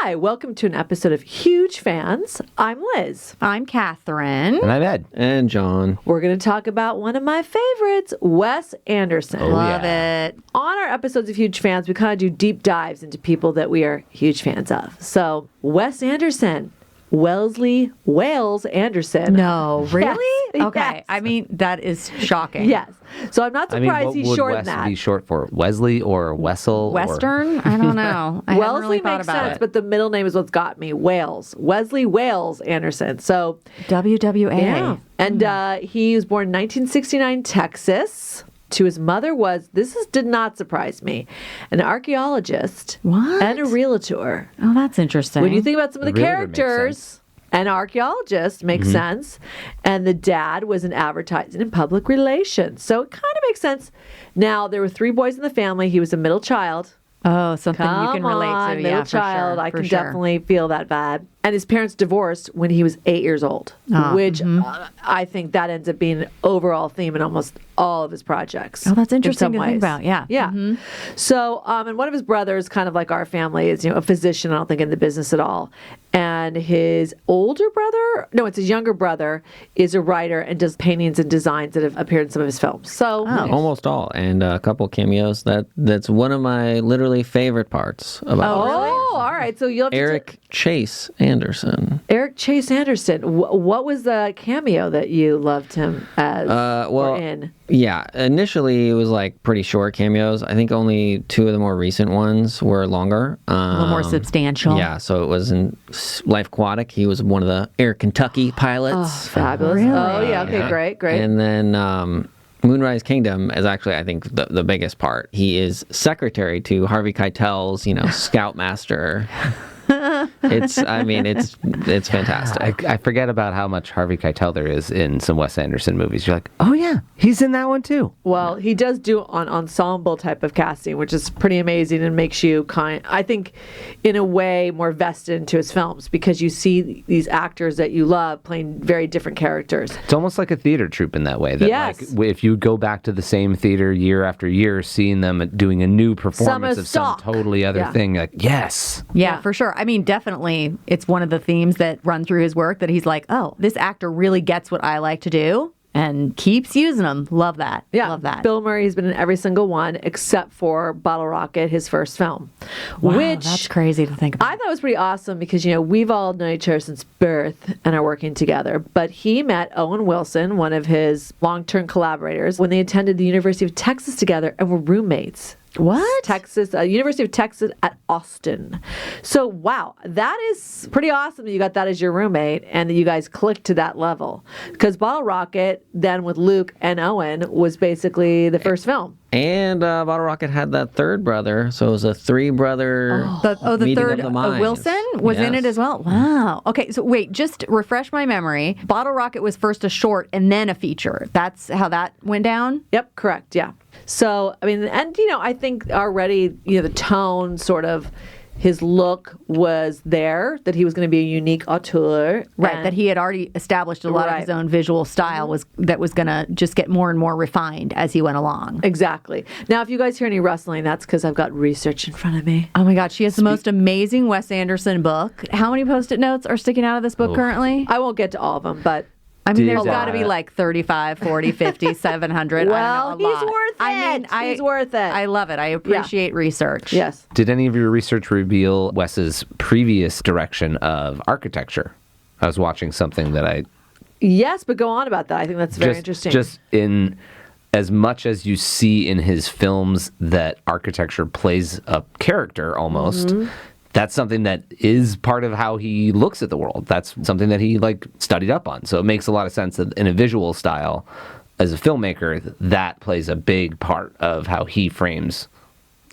Hi, welcome to an episode of Huge Fans. I'm Liz. I'm Catherine. And I'm Ed. And John. We're going to talk about one of my favorites, Wes Anderson. Love it. On our episodes of Huge Fans, we kind of do deep dives into people that we are huge fans of. So, Wes Anderson. Wellesley Wales Anderson. No, really? Yes, Okay. yes. I mean, that is shocking. Yes. So I'm not surprised what he's would short Wes than that. be short for? Wesley or Wessel? Western? I don't know. I haven't Wellesley really thought makes about sense, it. but the middle name is what's got me. Wales. Wesley Wales Anderson. So, WWA. yeah. And he was born in 1969, Texas. To his mother was, did not surprise me, an archaeologist What? and a realtor. Oh, that's interesting. When you think about some of the The realtor makes characters, sense. an archaeologist makes sense, and the dad was in advertising and public relations. So it kind of makes sense. Now, there were 3 boys in the family. He was a middle child. Oh, something Come you can relate on, to. middle Yeah, child. for sure. I for can sure. definitely feel that bad. And his parents divorced when he was 8 years old, which I think that ends up being an overall theme in almost all of his projects. Oh, that's in interesting some to think ways. about. Yeah. Yeah. So, and one of his brothers, kind of like our family, is, a physician, I don't think in the business at all. And his older brother, no, it's his younger brother, is a writer and does paintings and designs that have appeared in some of his films. So, Almost all. And a couple cameos. That's one of my literally favorite parts about oh, all right. So you'll have Eric Chase Anderson. Eric Chase Anderson. What was the cameo that you loved him as or in? Yeah, initially it was like pretty short cameos. I think only 2 of the more recent ones were longer. A little more substantial. Yeah, so it was in Life Aquatic. He was one of the Air Kentucky pilots. Fabulous. Really? Oh, yeah. Okay, great. And then Moonrise Kingdom is actually, I think, the biggest part. He is secretary to Harvey Keitel's, scoutmaster. It's fantastic. I forget about how much Harvey Keitel there is in some Wes Anderson movies. You're like, oh yeah, he's in that one too. Well, he does do an ensemble type of casting, which is pretty amazing and makes you I think, in a way, more vested into his films because you see these actors that you love playing very different characters. It's almost like a theater troupe in that way. That Yes. like if you go back to the same theater year after year, seeing them doing a new performance of some stock. totally other Yeah. thing, like yes. Yeah, for sure. I mean, definitely, it's one of the themes that run through his work that he's like, oh, this actor really gets what I like to do and keeps using them. Love that. Yeah, Love that. Bill Murray has been in every single one except for Bottle Rocket, his first film. Wow, which that's crazy to think about. I thought was pretty awesome because, we've all known each other since birth and are working together. But he met Owen Wilson, one of his long-term collaborators, when they attended the University of Texas together and were roommates. What? Texas, University of Texas at Austin. So, wow, that is pretty awesome that you got that as your roommate and that you guys clicked to that level. Because Bottle Rocket, then with Luke and Owen, was basically the first film. And Bottle Rocket had that third brother, so it was a 3-brother The meeting third of the minds. Wilson was in it Yes. as well. Wow. Okay, so wait, just refresh my memory. Bottle Rocket was first a short and then a feature. That's how that went down? Yep, correct, yeah. So, I mean, and, I think already, the tone sort of, his look was there, that he was going to be a unique auteur. Right, and- that he had already established a lot of his own visual style was going to just get more and more refined as he went along. Exactly. Now, if you guys hear any rustling, that's because I've got research in front of me. Oh my God, she has the most amazing Wes Anderson book. How many Post-it notes are sticking out of this book currently? I won't get to all of them, but... I mean, Did, there's got to be like 35, 40, 50, 700. Well, I don't know, a he's lot. worth I mean, it. He's worth it. I love it. I appreciate research. Yes. Did any of your research reveal Wes's previous direction of architecture? I was watching something that Yes, but go on about that. I think that's very interesting. Just in as much as you see in his films that architecture plays a character almost, that's something that is part of how he looks at the world. That's something that he studied up on. So it makes a lot of sense that in a visual style, as a filmmaker, that plays a big part of how he frames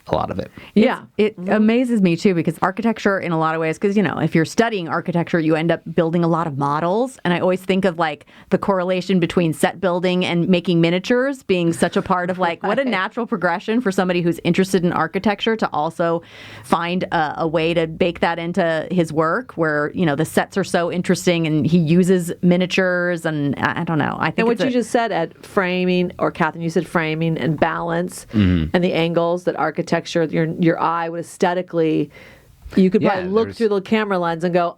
a lot of it. Yeah. It amazes me too, because architecture in a lot of ways, because, you know, if you're studying architecture, you end up building a lot of models. And I always think of like the correlation between set building and making miniatures being such a part of like, what a natural progression for somebody who's interested in architecture to also find a way to bake that into his work where, you know, the sets are so interesting and he uses miniatures and I don't know. I think and what you just said at framing, or Catherine, you said framing and balance and the angles that architecture, your eye would aesthetically You could Yeah, probably look there's- through the camera lens and go,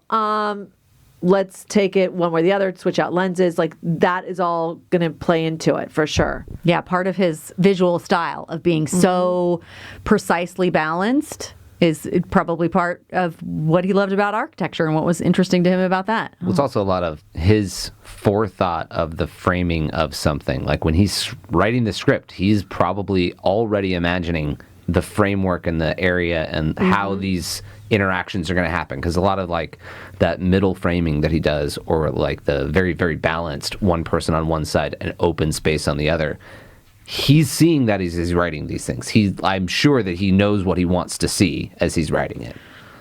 let's take it one way or the other, switch out lenses. Like that is all going to play into it for sure. Yeah, part of his visual style of being so precisely balanced is probably part of what he loved about architecture and what was interesting to him about that. Well, it's also a lot of his forethought of the framing of something. Like when he's writing the script, he's probably already imagining the framework and the area and how these interactions are going to happen. Because a lot of like that middle framing that he does, or like the very, very balanced one person on one side and open space on the other, he's seeing that as he's writing these things. I'm sure that he knows what he wants to see as he's writing it.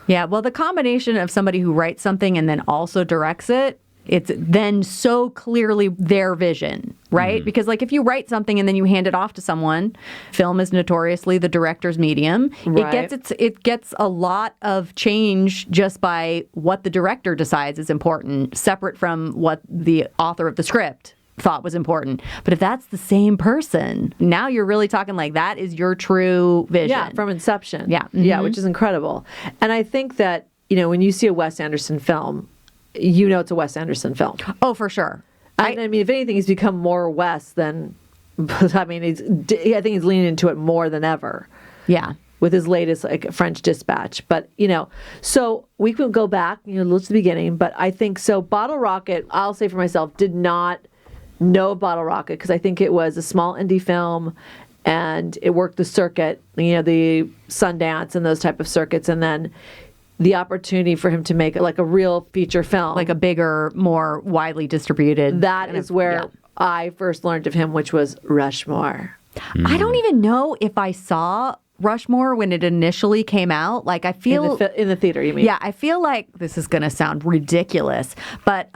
Yeah, well, the combination of somebody who writes something and then also directs it, it's then so clearly their vision, right? Because like if you write something and then you hand it off to someone, film is notoriously the director's medium. Right. It gets a lot of change just by what the director decides is important, separate from what the author of the script thought was important. But if that's the same person, now you're really talking like that is your true vision. Yeah, from inception. Yeah. Yeah, which is incredible. And I think that, when you see a Wes Anderson film, it's a Wes Anderson film. Oh, for sure. I mean, if anything, he's become more Wes than, I mean, I think he's leaning into it more than ever. Yeah. With his latest like French Dispatch. But, so we can go back, look to the beginning. But I think so Bottle Rocket, I'll say for myself, did not know Bottle Rocket because I think it was a small indie film and it worked the circuit, the Sundance and those type of circuits. And then the opportunity for him to make like a real feature film. Like a bigger, more widely distributed. That is where I first learned of him, which was Rushmore. I don't even know if I saw Rushmore when it initially came out. Like I feel In the theater, you mean? Yeah, I feel like this is going to sound ridiculous, but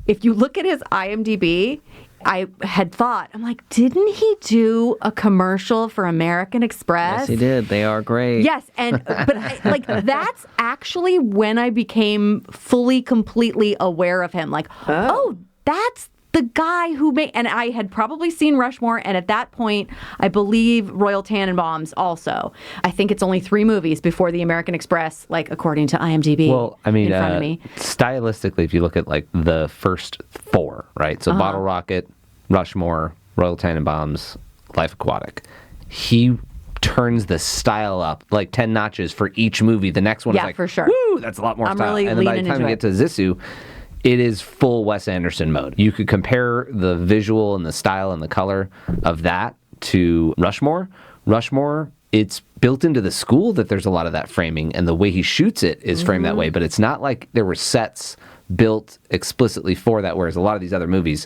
if you look at his IMDb, I had thought, I'm like, didn't he do a commercial for American Express? Yes, he did. They are great. Yes, that's actually when I became fully, completely aware of him. Like, oh that's the guy who made, and I had probably seen Rushmore, and at that point, I believe Royal Tenenbaums also. I think it's only 3 movies before the American Express, like according to IMDb. Well, I mean, in front of me. stylistically, if you look at like the first 4, right? So Bottle Rocket, Rushmore, Royal Tenenbaums, Life Aquatic. He turns the style up like 10 notches for each movie. The next one is like, for sure. Woo, that's a lot more I'm style. really And then by the leaning time you into get to Zissou, it is full Wes Anderson mode. You could compare the visual and the style and the color of that to Rushmore. Rushmore, it's built into the school that there's a lot of that framing, and the way he shoots it is framed that way, but it's not like there were sets built explicitly for that, whereas a lot of these other movies,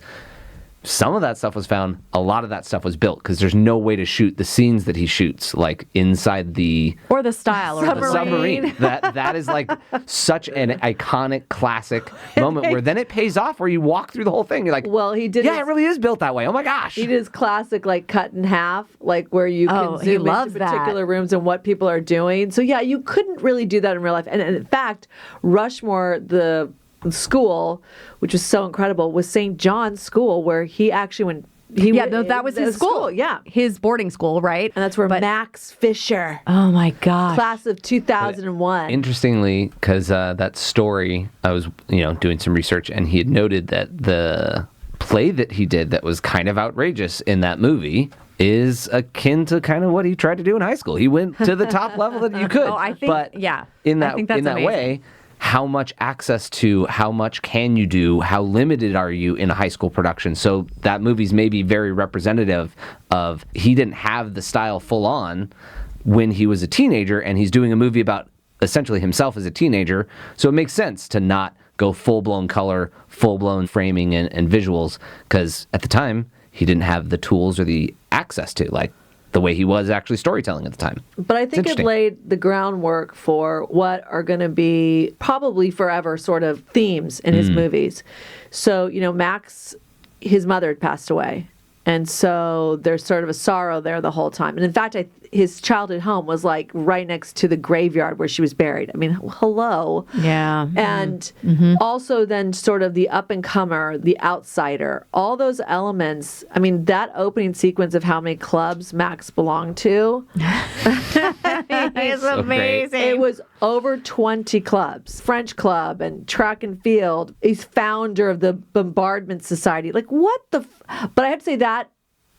some of that stuff was found, a lot of that stuff was built because there's no way to shoot the scenes that he shoots, like inside the Or the style. Or the submarine. That is like such an iconic, classic moment where then it pays off where you walk through the whole thing. You're like, Well, he did. yeah, it really is built that way. Oh my gosh. He did his classic like cut in half, like where you can Oh, he zoom loves into that. particular rooms and what people are doing. So yeah, you couldn't really do that in real life. And in fact, Rushmore, the school, which was so incredible, was St. John's School, where he actually went. That was his school. Yeah, His boarding school, right? and that's where Max Fisher, Oh my gosh. class of 2001. Interestingly, because that story, I was doing some research, and he had noted that the play that he did that was kind of outrageous in that movie is akin to kind of what he tried to do in high school. He went to the top level that you could. Oh, I think, but yeah. in I that think that's in that amazing. way, how much access to, how much can you do, how limited are you in a high school production? So that movie's maybe very representative of, he didn't have the style full on when he was a teenager, and he's doing a movie about essentially himself as a teenager. So it makes sense to not go full-blown color, full-blown framing and visuals, because at the time, he didn't have the tools or the access to, like, the way he was actually storytelling at the time. But I think it interesting. laid the groundwork for what are going to be probably forever sort of themes in his movies. So, Max, his mother had passed away. And so there's sort of a sorrow there the whole time. And in fact, his childhood home was like right next to the graveyard where she was buried. I mean, hello. Yeah. And also then sort of the up-and-comer, the outsider, all those elements. I mean, that opening sequence of how many clubs Max belonged to. It's So great. amazing. It was over 20 clubs, French club and track and field. He's founder of the Bombardment Society. Like, what the? But I have to say that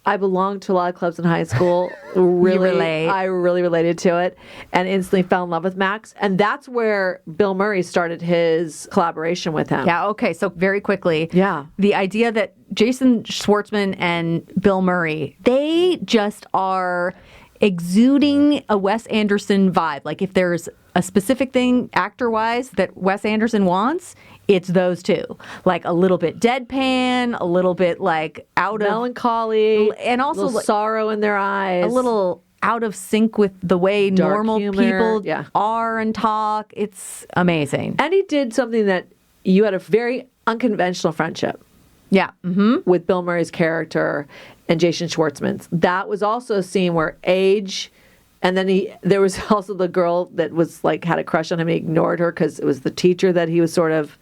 I belonged to a lot of clubs in high school. Really, relate. I really related to it and instantly fell in love with Max. And that's where Bill Murray started his collaboration with him. Yeah, okay. So very quickly. Yeah. The idea that Jason Schwartzman and Bill Murray, they just are exuding a Wes Anderson vibe. Like if there's a specific thing actor-wise that Wes Anderson wants, it's those two. Like a little bit deadpan, a little bit like out of Melancholy, and also little like, sorrow in their eyes. a little out of sync with the way Dark normal humor, people yeah. are and talk. It's amazing. And he did something that you had a very unconventional friendship Yeah. Mm-hmm. with Bill Murray's character and Jason Schwartzman's. That was also a scene where age, and then there was also the girl that was like had a crush on him. He ignored her because it was the teacher that he was sort of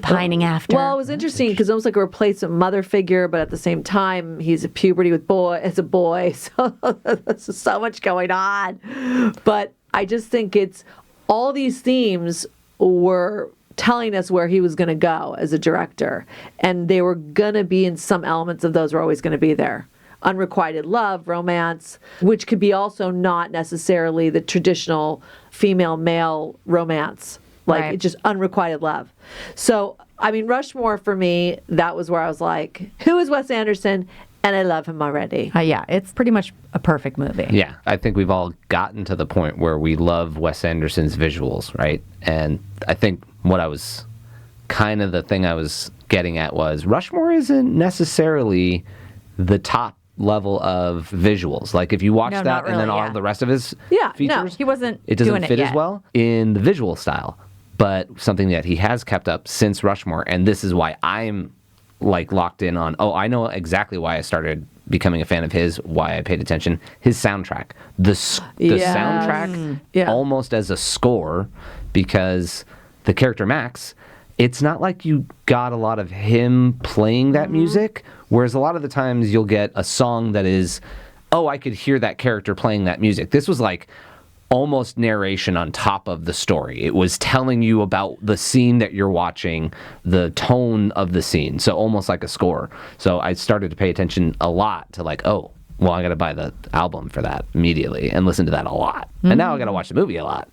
Pining after. Well, it was interesting because almost like a replacement mother figure, but at the same time, he's a puberty with as a boy. So there's so much going on. But I just think it's all these themes were telling us where he was going to go as a director. And they were going to be in some elements of those were always going to be there. Unrequited love, romance, which could be also not necessarily the traditional female-male romance. Like, Right. it's just unrequited love. So, I mean, Rushmore for me, that was where I was like, who is Wes Anderson? And I love him already. Yeah, it's pretty much a perfect movie. Yeah, I think we've all gotten to the point where we love Wes Anderson's visuals, right? And I think what I was kind of the thing I was getting at was Rushmore isn't necessarily the top level of visuals. Like if you watch No, that not and then really, all yeah. the rest of his Yeah, no, features, he wasn't it doesn't doing it fit as yet. well in the visual style. But something that he has kept up since Rushmore, and this is why I'm like locked in on, I know exactly why I started becoming a fan of his, why I paid attention, his soundtrack. The Yes. soundtrack Yeah. almost as a score, because the character Max, it's not like you got a lot of him playing that music, whereas a lot of the times you'll get a song that is, I could hear that character playing that music. This was like almost narration on top of the story. It was telling you about the scene that you're watching, the tone of the scene. So almost like a score. So I started to pay attention a lot to like, I got to buy the album for that immediately and listen to that a lot. And now I got to watch the movie a lot.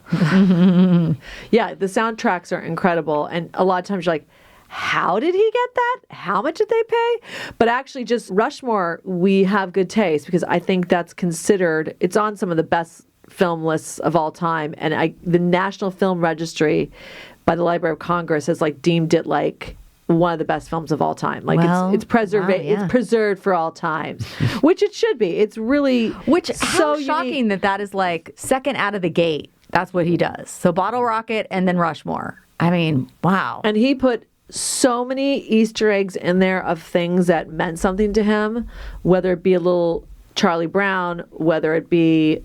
Yeah, the soundtracks are incredible. And a lot of times you're like, how did he get that? How much did they pay? But actually, just Rushmore, we have good taste because I think that's considered, it's on some of the best film lists of all time. And the National Film Registry by the Library of Congress has like deemed it like one of the best films of all time. Like Well, it's yeah. it's preserved for all times, which it should be. It's really How unique. shocking that is like second out of the gate. That's what he does. So Bottle Rocket and then Rushmore. I mean, wow. And he put so many Easter eggs in there of things that meant something to him, whether it be a little Charlie Brown, whether it be,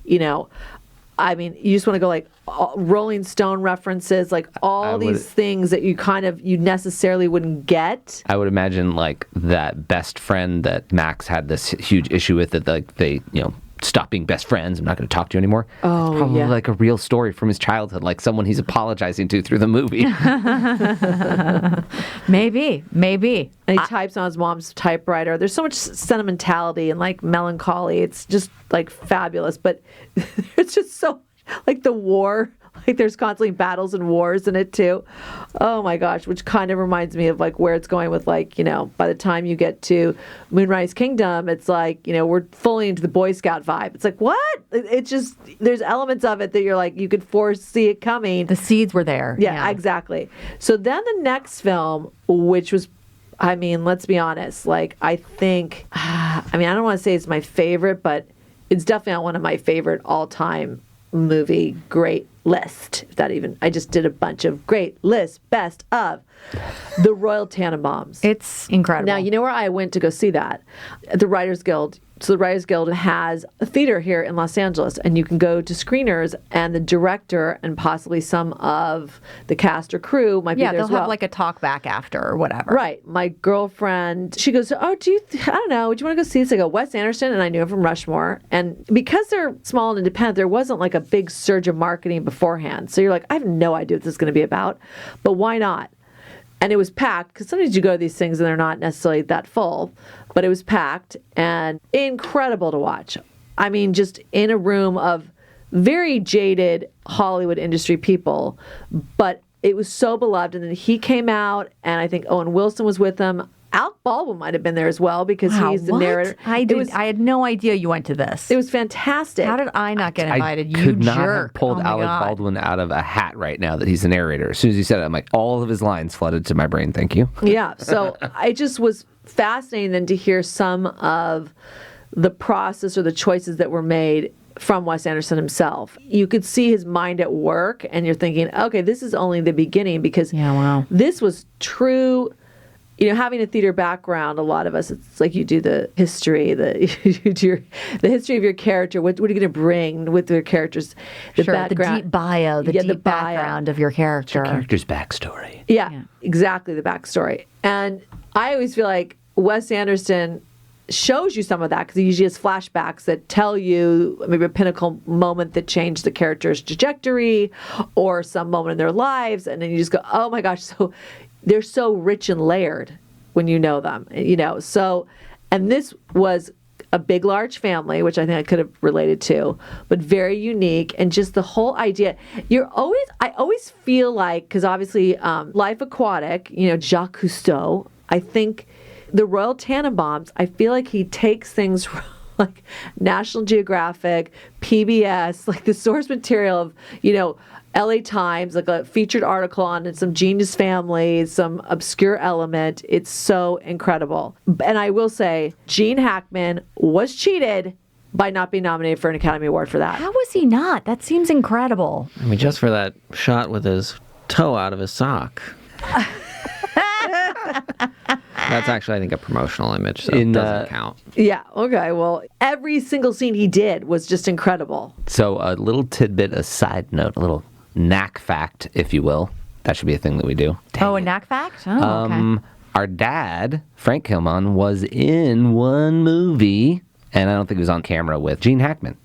I mean, you just want to go like Rolling Stone references, like all these things that you necessarily wouldn't get. I would imagine like that best friend that Max had this huge issue with, that like they, stop being best friends. I'm not going to talk to you anymore. Oh, it's probably yeah. like a real story from his childhood, like someone he's apologizing to through the movie. Maybe. And he types on his mom's typewriter. There's so much sentimentality and like melancholy. It's just like fabulous. But it's just so like the war. Like there's constantly battles and wars in it too. Oh my gosh, which kind of reminds me of like where it's going with like, by the time you get to Moonrise Kingdom, it's like, we're fully into the Boy Scout vibe. It's like, what? It's just, there's elements of it that you're like, you could foresee it coming. The seeds were there. Yeah, exactly. So then the next film, which was, I mean, let's be honest, like I think, I don't want to say it's my favorite, but it's definitely not one of my favorite all-time movie great list. I just did a bunch of great lists, best of the Royal Tenenbaums. It's incredible. Now, you know where I went to go see that? At the Writers Guild. So the Writers Guild has a theater here in Los Angeles, and you can go to screeners, and the director and possibly some of the cast or crew might be there they'll as well. have like a talk back after or whatever. Right. My girlfriend, she goes, I don't know, would you want to go see this? I go, Wes Anderson, and I knew him from Rushmore. And because they're small and independent, there wasn't like a big surge of marketing beforehand. So you're like, I have no idea what this is going to be about, but why not? And it was packed, because sometimes you go to these things and they're not necessarily that full, but it was packed and incredible to watch. I mean, just in a room of very jaded Hollywood industry people, but it was so beloved. And then he came out, and I think Owen Wilson was with him. Alec Baldwin might have been there as well, because he's the narrator. I had no idea you went to this. It was fantastic. How did I not get invited? I You could not jerk. have pulled Oh my Alec God. Baldwin out of a hat right now that he's the narrator. As soon as he said it, I'm like, all of his lines flooded to my brain. Thank you. Yeah. So I just was fascinated then to hear some of the process or the choices that were made from Wes Anderson himself. You could see his mind at work, and you're thinking, okay, this is only the beginning, because this was true. You know, having a theater background, a lot of us, it's like you do the history, the history of your character. What are you going to bring with your characters? The background, the deep bio, the deep bio. background of your character. Character's backstory. Yeah, exactly, the backstory. And I always feel like Wes Anderson shows you some of that, because he usually has flashbacks that tell you maybe a pinnacle moment that changed the character's trajectory or some moment in their lives. And then you just go, oh my gosh, so they're so rich and layered when you know them, you know. So, and this was a big, large family, which I think I could have related to, but very unique. And just the whole idea, I always feel like, because obviously Life Aquatic, you know, Jacques Cousteau, I think the Royal Tenenbaums, I feel like he takes things from like National Geographic, PBS, like the source material of, you know, LA Times, like a featured article on some genius family, some obscure element. It's so incredible. And I will say, Gene Hackman was cheated by not being nominated for an Academy Award for that. How was he not? That seems incredible. I mean, just for that shot with his toe out of his sock. That's actually, I think, a promotional image, so it doesn't count. Yeah, okay. Well, every single scene he did was just incredible. So a little tidbit, a side note, a little knack fact, if you will. That should be a thing that we do. A knack fact? Oh, okay. Our dad, Frank Kilman, was in one movie, and I don't think he was on camera with Gene Hackman.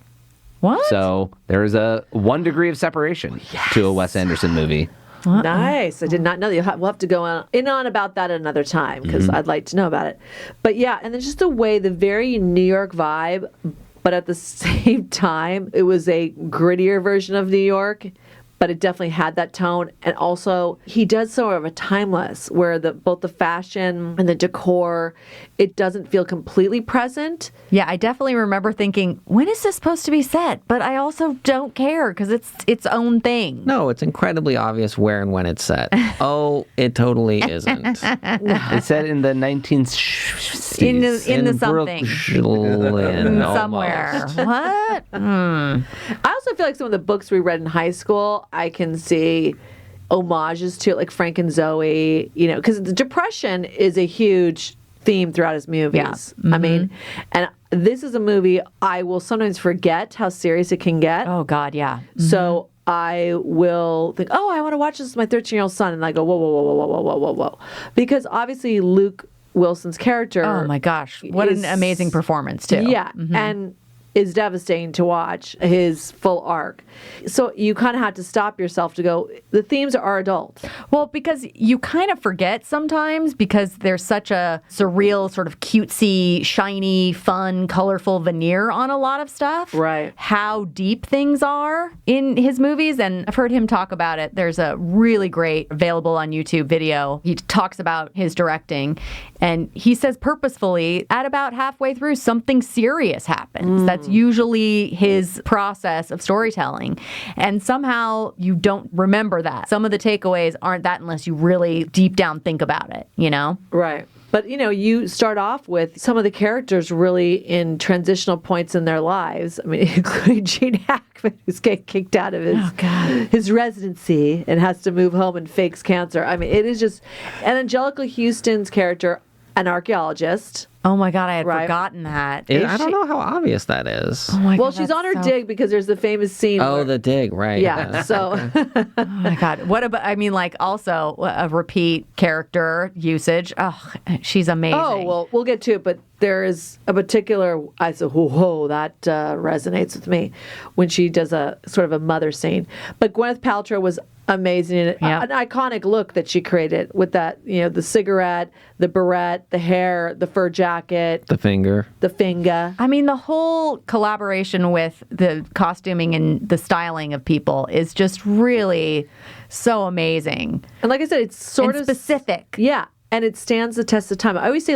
What? So there is a 1 degree of separation to a Wes Anderson movie. Nice. I did not know that. We'll have to go on about that another time, because I'd like to know about it. But yeah, and then just the way, the very New York vibe, but at the same time, it was a grittier version of New York, but it definitely had that tone. And also, he does sort of a timeless, where both the fashion and the decor, it doesn't feel completely present. Yeah, I definitely remember thinking, when is this supposed to be set? But I also don't care, because it's its own thing. No, it's incredibly obvious where and when it's set. Oh, it totally isn't. It's set in the 1960s. In the something. Brooklyn, Somewhere. What? I also feel like some of the books we read in high school, I can see homages to it, like Frank and Zoe, you know, because the Depression is a huge theme throughout his movies. Yeah. Mm-hmm. I mean, and this is a movie I will sometimes forget how serious it can get. Oh, God, yeah. So I will think, oh, I want to watch this with my 13-year-old son. And I go, whoa, whoa, whoa, whoa, whoa, whoa, whoa, whoa. Because obviously Luke Wilson's character. Oh, my gosh. What an amazing performance, too. Yeah. And is devastating to watch his full arc. So you kind of have to stop yourself to go, the themes are adult. Well, because you kind of forget sometimes, because there's such a surreal, sort of cutesy, shiny, fun, colorful veneer on a lot of stuff. Right. How deep things are in his movies. And I've heard him talk about it. There's a really great, available on YouTube video. He talks about his directing. And he says purposefully, at about halfway through, something serious happens. That's That's usually his process of storytelling. And somehow you don't remember that. Some of the takeaways aren't that unless you really deep down think about it, you know? Right. But, you start off with some of the characters really in transitional points in their lives. I mean, including Gene Hackman, who's getting kicked out of his residency and has to move home and fakes cancer. I mean, it is just... And Angelica Houston's character, an archaeologist... Oh my God, I had forgotten that. I don't know how obvious that is. Oh my Well, God, she's on her dig because there's the famous scene. Oh, the dig, right. Yeah, so... Oh my God. What about, also a repeat character usage. Oh, she's amazing. Oh, well, we'll get to it, but there is a particular, I said, whoa, that resonates with me when she does a sort of a mother scene. But Gwyneth Paltrow was amazing. An iconic look that she created with that, the cigarette, the barrette, the hair, the fur jacket. The finger. I mean, the whole collaboration with the costuming and the styling of people is just really so amazing. And like I said, it's sort and of specific. Yeah. And it stands the test of time. I always say,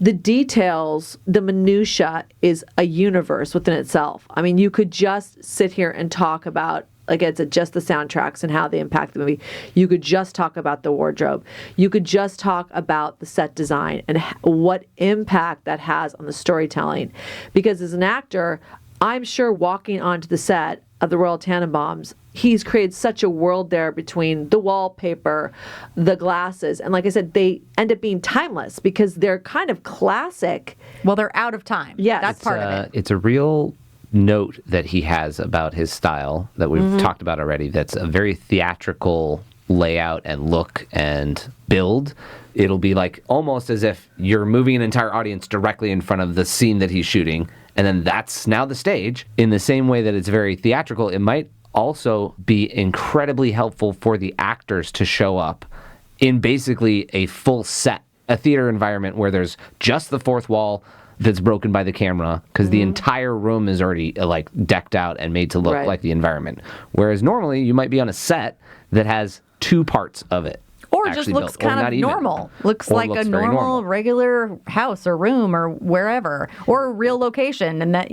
the details, the minutia is a universe within itself. I mean, you could just sit here and talk about, it's just the soundtracks and how they impact the movie. You could just talk about the wardrobe. You could just talk about the set design and what impact that has on the storytelling. Because as an actor, I'm sure walking onto the set of the Royal Tenenbaums, he's created such a world there between the wallpaper, the glasses, and like I said, they end up being timeless because they're kind of classic. Well, they're out of time. Yes. That's part of it. It's a real note that he has about his style that we've talked about already. That's a very theatrical layout and look and build. It'll be almost as if you're moving an entire audience directly in front of the scene that he's shooting, and then that's now the stage. In the same way that it's very theatrical, it might also be incredibly helpful for the actors to show up in basically a full set, a theater environment where there's just the fourth wall that's broken by the camera because the entire room is already decked out and made to look like the environment. Whereas normally you might be on a set that has two parts of it. Or just looks kind of normal. Looks like a normal, regular house or room or wherever. Or a real location. And that,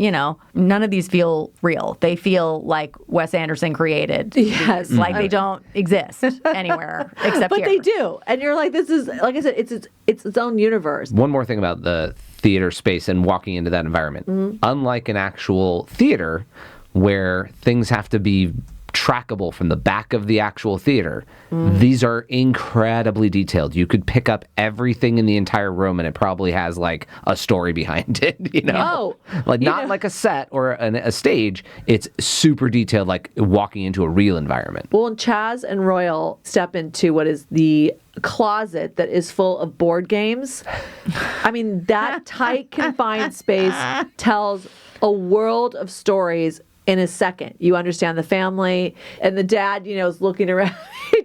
none of these feel real. They feel like Wes Anderson created. Yes. They don't exist anywhere except but here. They do. And you're like, this is, like I said, it's its own universe. One more thing about the theater space and walking into that environment. Unlike an actual theater where things have to be trackable from the back of the actual theater. These are incredibly detailed. You could pick up everything in the entire room and it probably has a story behind it, not like a set or a stage. It's super detailed, like walking into a real environment. Well, when Chaz and Royal step into what is the closet that is full of board games, I mean, that tight, confined space tells a world of stories in a second. You understand the family, and the dad, is looking around,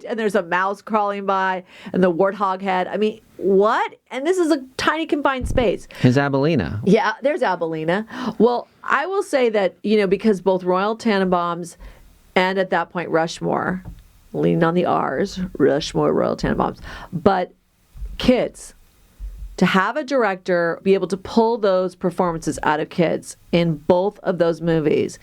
and there's a mouse crawling by, and the warthog head. I mean, what? And this is a tiny confined space. His Abelina. Yeah, there's Abelina. Well, I will say that, because both Royal Tenenbaums and at that point Rushmore, leaning on the R's, Rushmore, Royal Tenenbaums, but kids, to have a director be able to pull those performances out of kids in both of those movies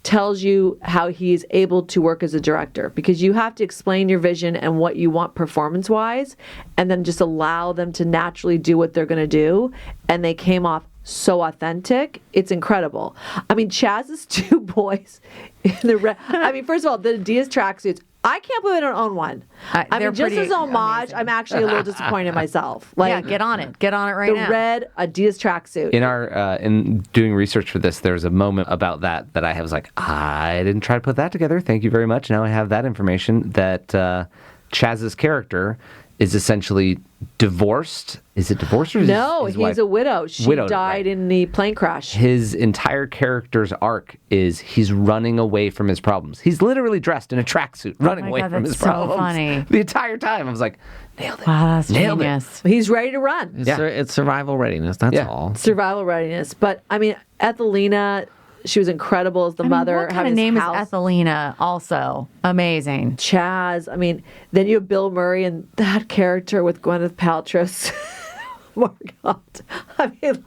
tells you how he's able to work as a director, because you have to explain your vision and what you want performance-wise, and then just allow them to naturally do what they're going to do. And they came off so authentic. It's incredible. I mean, Chaz's two boys in the first of all, the Adidas tracksuits, I can't believe I don't own one. I mean, just as homage, amazing. I'm actually a little disappointed myself. Get on it. Get on it right now. The red Adidas tracksuit. In our in doing research for this, there was a moment about that I was like, I didn't try to put that together. Thank you very much. Now I have that information that Chaz's character is essentially divorced. Is it divorced or no? his He's wife? A widow. She died in the plane crash. His entire character's arc is he's running away from his problems. He's literally dressed in a tracksuit, running away from his problems. So funny. The entire time, I was like, nailed it. Wow, that's nailed genius. He's ready to run. It's survival readiness. That's all. Survival readiness. But I mean, Ethelina, she was incredible as the mother. What kind of name is Ethelina? Also amazing. Chaz. I mean, then you have Bill Murray and that character with Gwyneth Paltrow. Margot. I mean,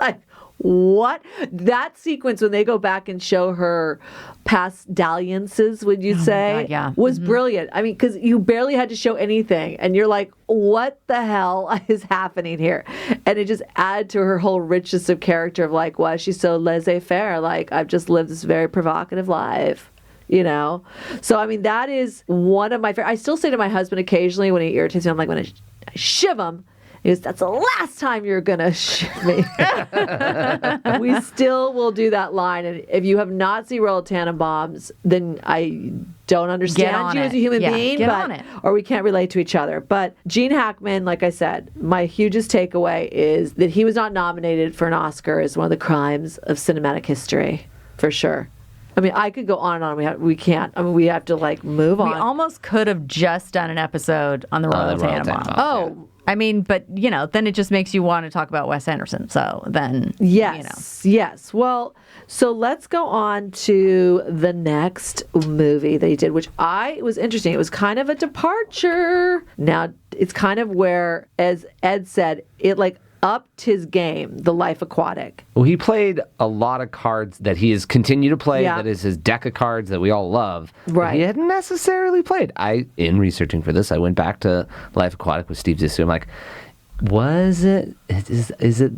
what? That sequence when they go back and show her past dalliances, would you say, God, yeah. was brilliant. I mean, because you barely had to show anything. And you're like, what the hell is happening here? And it just added to her whole richness of character of like, why is she so laissez-faire? Like, I've just lived this very provocative life. You know? So, I mean, that is one of my favorite. I still say to my husband occasionally when he irritates me, I'm like, when I shiv him, he goes, that's the last time you're going to shiv me. We still will do that line. And if you have not seen Royal Tenenbaums, then I don't understand you as a human being. Get on it. Or we can't relate to each other. But Gene Hackman, like I said, my hugest takeaway is that he was not nominated for an Oscar as one of the crimes of cinematic history, for sure. I mean, I could go on and on. We can't. I mean, we have to like move on. We almost could have just done an episode on the Royal Tenenbaums. Oh, I mean, but then it just makes you want to talk about Wes Anderson. So then, yes. Well, so let's go on to the next movie that he did, which was interesting. It was kind of a departure. Now, it's kind of where, as Ed said, it like upped his game, the Life Aquatic. Well, he played a lot of cards that he has continued to play. Yeah. That is his deck of cards that we all love. Right. He hadn't necessarily played. In researching for this, I went back to Life Aquatic with Steve Zissou. I'm like, is it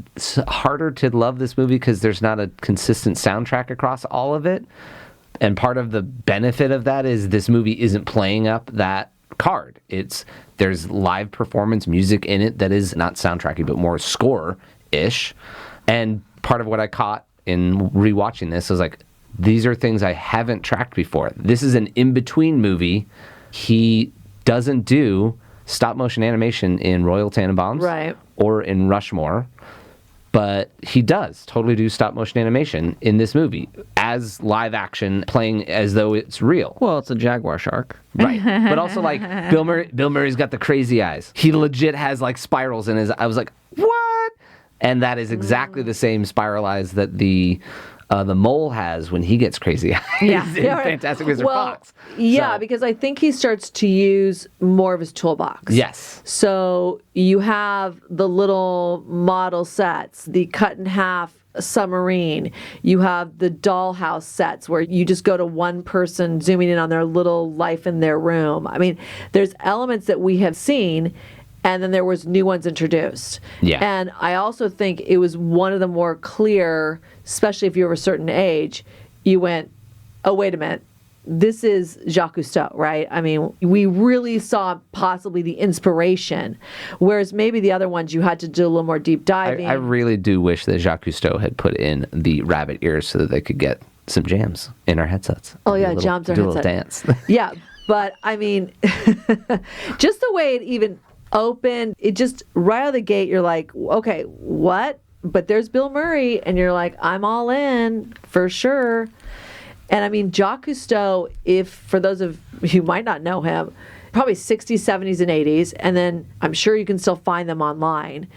harder to love this movie because there's not a consistent soundtrack across all of it? And part of the benefit of that is this movie isn't playing up that card. There's live performance music in it that is not soundtracky but more score-ish. And part of what I caught in rewatching this was like, these are things I haven't tracked before. This is an in-between movie. He doesn't do stop-motion animation in Royal Tenenbaums right. or in Rushmore, but he does totally do stop-motion animation in this movie as live action, playing as though it's real. Well, it's a jaguar shark. Right. But also, like, Bill Murray's got the crazy eyes. He legit has, like, spirals in his... I was like, what? And that is exactly the same spiral eyes that the mole has when he gets crazy eyes in Fantastic Mr. Fox. Yeah, So, because I think he starts to use more of his toolbox. yes. So you have the little model sets, the cut in half submarine. You have the dollhouse sets where you just go to one person zooming in on their little life in their room. I mean, there's elements that we have seen, and then there was new ones introduced. Yeah. And I also think it was one of the more clear, especially if you were a certain age, you went, oh, wait a minute. This is Jacques Cousteau, right? I mean, we really saw possibly the inspiration, whereas maybe the other ones you had to do a little more deep diving. I really do wish that Jacques Cousteau had put in the rabbit ears so that they could get some jams in our headsets. Oh, yeah, jams in our do a little headset. dance. Yeah, but I mean, just the way it even opened, it just right out of the gate, you're like, okay, what? But there's Bill Murray, and you're like, I'm all in for sure. And I mean, Jacques Cousteau, if for those of you who might not know him, probably 60s, 70s, and 80s, and then I'm sure you can still find them online.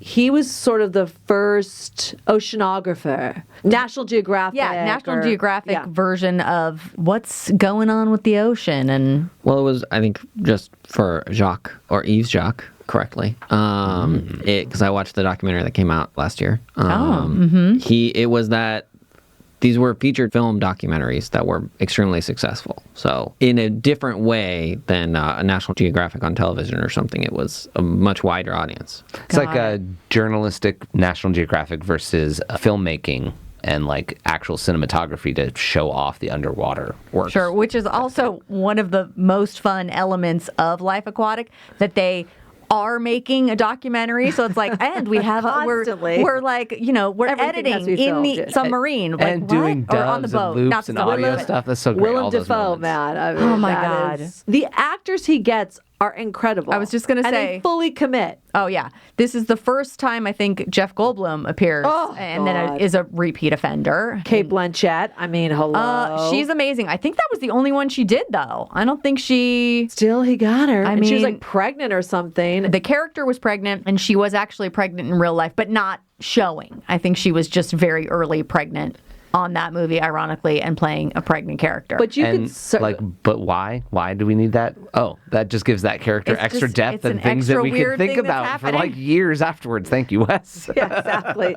He was sort of the first oceanographer, National Geographic. Yeah, National Geographic version of what's going on with the ocean. And Well, it was, I think, just for Jacques, or Yves Jacques, correctly. Because I watched the documentary that came out last year. It was that these were featured film documentaries that were extremely successful. So in a different way than a National Geographic on television or something, it was a much wider audience. It's like a journalistic National Geographic versus filmmaking and like actual cinematography to show off the underwater works. Sure, which is also one of the most fun elements of Life Aquatic, that they are making a documentary. So it's like, and we have Constantly. we're like, we're Everything has to editing be in the filmed. submarine, like, and doing what? Or on the doves boat, and not loops the and boat. audio stuff. That's so great. Willem all those Dafoe, moments. man. I mean, Oh, my that God. is- the actors he gets are incredible. I was just gonna and say- they fully commit. Oh yeah, this is the first time I think Jeff Goldblum appears, Oh, and then God. is a repeat offender. Kate Blanchett. I mean, hello. She's amazing. I think that was the only one she did, though. I don't think she. Still, he got her. I And she was mean- like pregnant or something. The character was pregnant, and she was actually pregnant in real life, but not showing. I think she was just very early pregnant on that movie, ironically, and playing a pregnant character. But you And but why? Why do we need that? Oh, that just gives that character It's extra just- depth it's and an things that extra we can weird think thing that's about for like happening. years afterwards. Thank you, Wes. Yeah, exactly.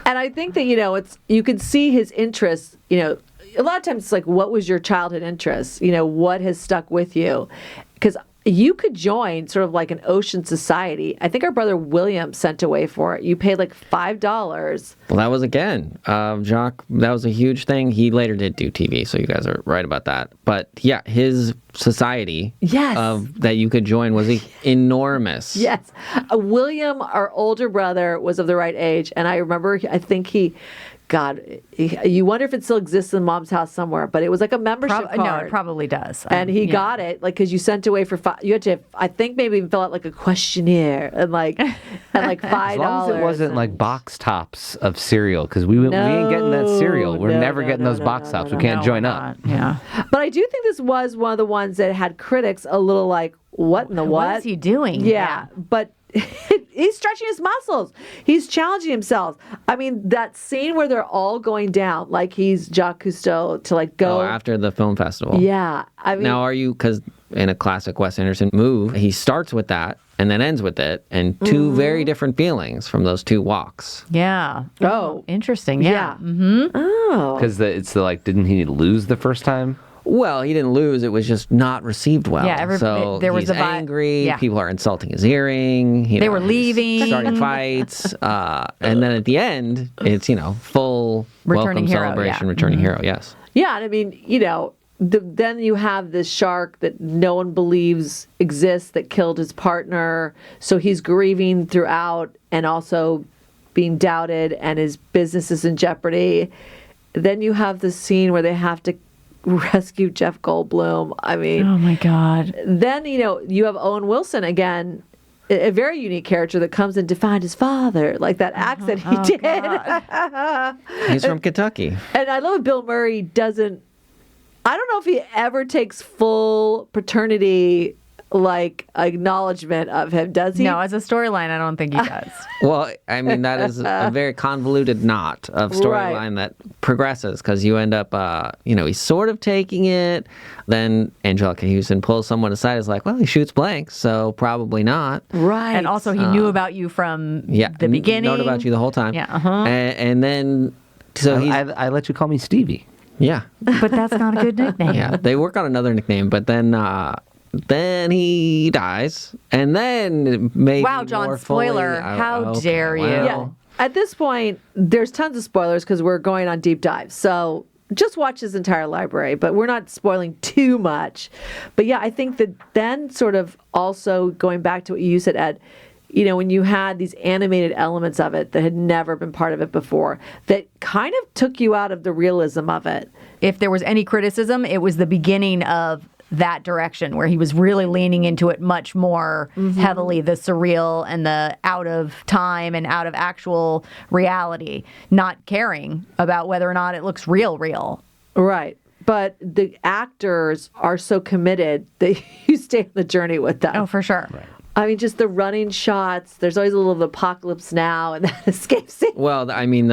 And I think that, it's, you can see his interests, a lot of times it's like, what was your childhood interest? What has stuck with you? Because you could join sort of like an ocean society. I think our brother William sent away for it. You paid like $5. Well, that was again, Jacques. That was a huge thing. He later did do TV, so you guys are right about that. But yeah, his society Yes. that you could join was enormous. Yes. William, our older brother, was of the right age. And I remember, you wonder if it still exists in Mom's house somewhere, but it was like a membership card. No, it probably does. And he got it, like, because you sent away for you had to, I think, maybe even fill out like a questionnaire and like $5. As long as it wasn't like box tops of cereal, because we ain't getting that cereal. We're never getting those box tops. We can't join up. Yeah. But I do think this was one of the ones that had critics a little like, what in the what? What is he doing? Yeah, but he's stretching his muscles. He's challenging himself. I mean, that scene where they're all going down, like he's Jacques Cousteau to like go. Oh, after the film festival. Yeah. I mean, Now, because in a classic Wes Anderson move, he starts with that and then ends with it, and two very different feelings from those two walks. Yeah. Oh. Interesting. Yeah. Oh. Because didn't he lose the first time? Well, he didn't lose. It was just not received well. Yeah, so there was he's a vibe. angry. Yeah. People are insulting his hearing. They were leaving. starting fights. And then at the end, it's, full Returning welcome hero, celebration, yeah. returning hero, yes. Yeah, and I mean, then you have this shark that no one believes exists that killed his partner. So he's grieving throughout and also being doubted, and his business is in jeopardy. Then you have the scene where they have to rescue Jeff Goldblum. I mean, Oh my God. then you have Owen Wilson again, a very unique character that comes in to find his father, like that accent he did. He's from Kentucky. And I love Bill Murray doesn't. I don't know if he ever takes full paternity like acknowledgement of him, does he? No, as a storyline, I don't think he does. Well, I mean, that is a very convoluted knot of storyline that progresses, because you end up, he's sort of taking it. Then Angelica Houston pulls someone aside, is like, well, he shoots blanks, so probably not. Right. And also, he knew about you from the beginning. Known about you the whole time. Yeah, And then, so he's, I let you call me Stevie. yeah. But that's not a good nickname. Yeah, they work on another nickname, but then he dies, and then maybe Wow, John, more fully, spoiler. How dare you. well, Yeah. At this point, there's tons of spoilers because we're going on deep dives. So just watch his entire library, but we're not spoiling too much. But yeah, I think that then sort of also going back to what you said, Ed, when you had these animated elements of it that had never been part of it before, that kind of took you out of the realism of it. If there was any criticism, it was the beginning of that direction where he was really leaning into it much more heavily, the surreal and the out of time and out of actual reality, not caring about whether or not it looks real. Right. But the actors are so committed that you stay on the journey with them. Oh, for sure. Right. I mean, just the running shots. There's always a little of Apocalypse Now and that escape scene. Well, I mean,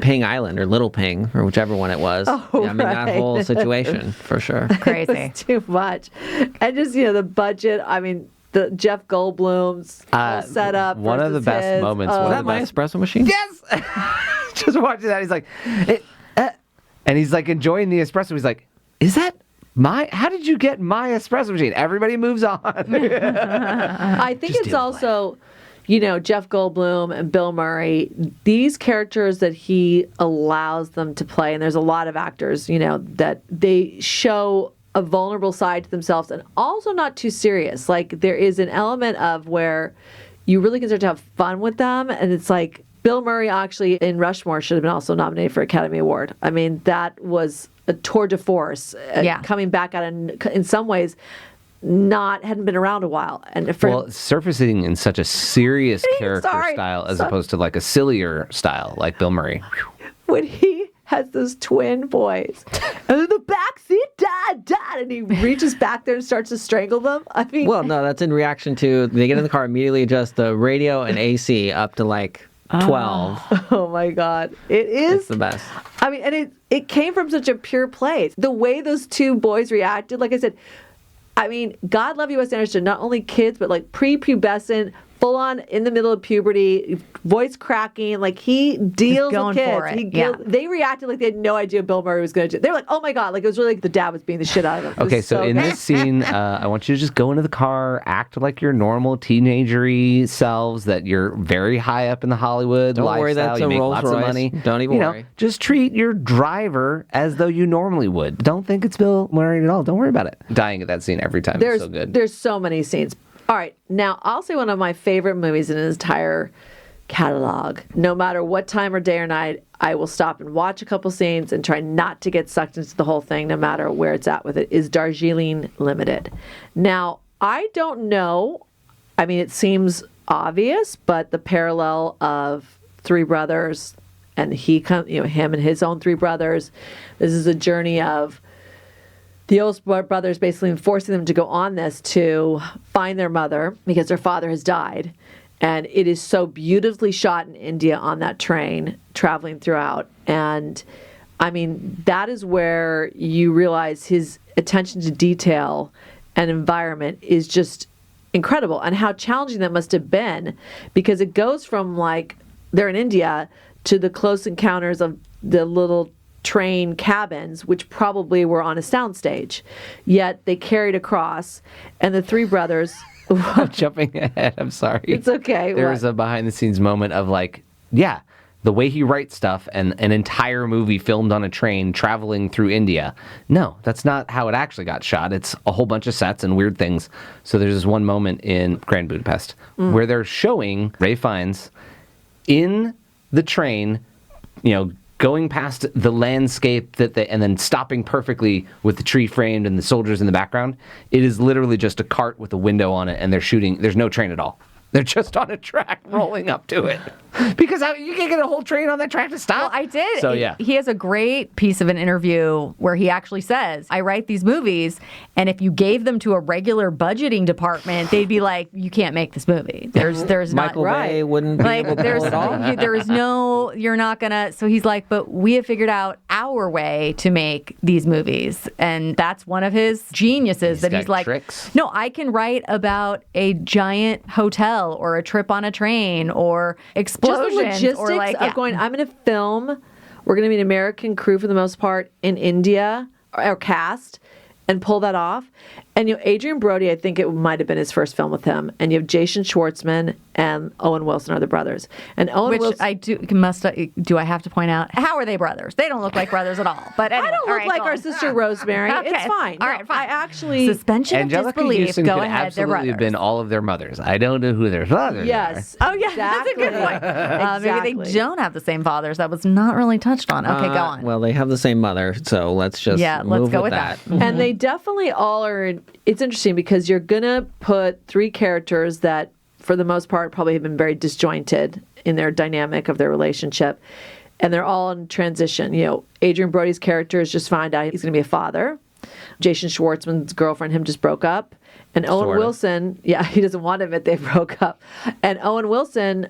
Ping Island or Little Ping or whichever one it was. Oh, yeah, I mean, that right. whole situation for sure. Crazy. It's too much. And just, the budget. I mean, the Jeff Goldblum's whole setup. One of the versus best his. moments. Oh. One Is of that the my best. espresso machine? Yes. Just watching that, he's like, and he's like enjoying the espresso. He's like, is that how did you get my espresso machine? Everybody moves on. I think it's also, Jeff Goldblum and Bill Murray, these characters that he allows them to play, and there's a lot of actors, that they show a vulnerable side to themselves and also not too serious. Like there is an element of where you really can start to have fun with them, and it's like Bill Murray actually in Rushmore should have been also nominated for Academy Award. I mean, that was a tour de force, coming back out in some ways hadn't been around a while, and surfacing in such a serious character style as opposed to like a sillier style like Bill Murray. When he has those twin boys and in the backseat, dad, and he reaches back there and starts to strangle them. I mean, Well, no, that's in reaction to they get in the car, immediately adjust the radio and AC up to like 12. oh my God, it is. It's the best. I mean, and it came from such a pure place. The way those two boys reacted, like I said, I mean, God love you, Wes Anderson. Not only kids, but like prepubescent, full on in the middle of puberty, voice cracking. Like he deals going with kids. for it. They reacted like they had no idea Bill Murray was going to do. They were like, "Oh my God!" Like it was really like the dad was beating the shit out of him. Okay, so in this scene, I want you to just go into the car, act like your normal teenagery selves, that you're very high up in the Hollywood Don't lifestyle. worry, that's you a make Rolls lots of Royce. money. Don't even worry. Just treat your driver as though you normally would. Don't think it's Bill Murray at all. Don't worry about it. Dying at that scene every time. It's so good. There's so many scenes. All right, now I'll say one of my favorite movies in his entire catalog. No matter what time or day or night, I will stop and watch a couple scenes and try not to get sucked into the whole thing, no matter where it's at with it, is Darjeeling Limited. Now, I don't know. I mean, it seems obvious, but the parallel of three brothers and him and his own three brothers. This is a journey of the Olsen brothers basically forcing them to go on this to find their mother because their father has died. And it is so beautifully shot in India on that train, traveling throughout. And I mean, that is where you realize his attention to detail and environment is just incredible, and how challenging that must have been, because it goes from like they're in India to the close encounters of the little train cabins, which probably were on a soundstage, yet they carried across, and the three brothers. I'm jumping ahead. I'm sorry. It's okay. There was a behind-the-scenes moment of like, yeah, the way he writes stuff and an entire movie filmed on a train traveling through India. No, that's not how it actually got shot. It's a whole bunch of sets and weird things. So there's this one moment in Grand Budapest where they're showing Ralph Fiennes in the train, going past the landscape and then stopping perfectly with the tree framed and the soldiers in the background. It is literally just a cart with a window on it, and they're shooting. There's no train at all. They're just on a track rolling up to it. Because you can't get a whole train on that track to stop. Well, I did. So, yeah. He has a great piece of an interview where he actually says, I write these movies, and if you gave them to a regular budgeting department, they'd be like, you can't make this movie. There's Michael not Bay wouldn't be able to pull it off. There's no, you're not going to. So he's like, but we have figured out our way to make these movies. And that's one of his geniuses that he's like, tricks. no, I can write about a giant hotel or a trip on a train or explosions. Just the logistics of going, I'm going to film, we're going to be an American crew for the most part in India, or cast, and pull that off. And Adrian Brody, I think it might have been his first film with him. And you have Jason Schwartzman and Owen Wilson are the brothers. And Owen Wilson, do I have to point out, how are they brothers? They don't look like brothers at all. But anyway, I don't look like our sister Rosemary. Okay. It's fine. All right, fine. I actually suspension of Angelica disbelief. Houston Go could ahead, they're absolutely brothers. have been all of their mothers. I don't know who their fathers Yes. Oh yeah, that's a good point. Exactly. Maybe they don't have the same fathers. That was not really touched on. Okay, go on. Well, they have the same mother, so let's just let's go with that. And they definitely all are. It's interesting because you're gonna put three characters that, for the most part, probably have been very disjointed in their dynamic of their relationship, and they're all in transition. Adrian Brody's character has just found out he's gonna be a father. Jason Schwartzman's girlfriend, him, just broke up, and Owen Wilson, he doesn't want to admit they broke up, and Owen Wilson,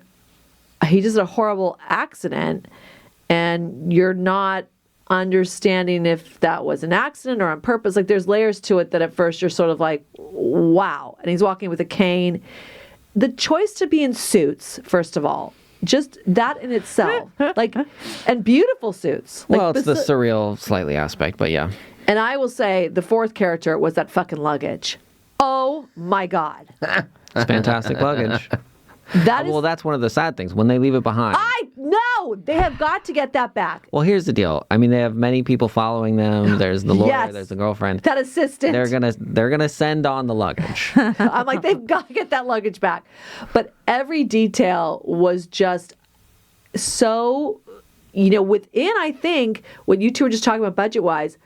he just had a horrible accident, and you're not understanding if that was an accident or on purpose. Like, there's layers to it that at first you're sort of like, wow. And he's walking with a cane. The choice to be in suits, first of all, just that in itself, and beautiful suits. Well, it's the surreal slightly aspect, but yeah. And I will say the fourth character was that fucking luggage. Oh my God. It's fantastic luggage. Well, that's one of the sad things when they leave it behind. No, they have got to get that back. Well, here's the deal. I mean, they have many people following them. There's the lawyer. Yes. There's the girlfriend. That assistant. They're gonna send on the luggage. I'm like, they've got to get that luggage back. But every detail was just so, within, I think, what you two were just talking about budget-wise,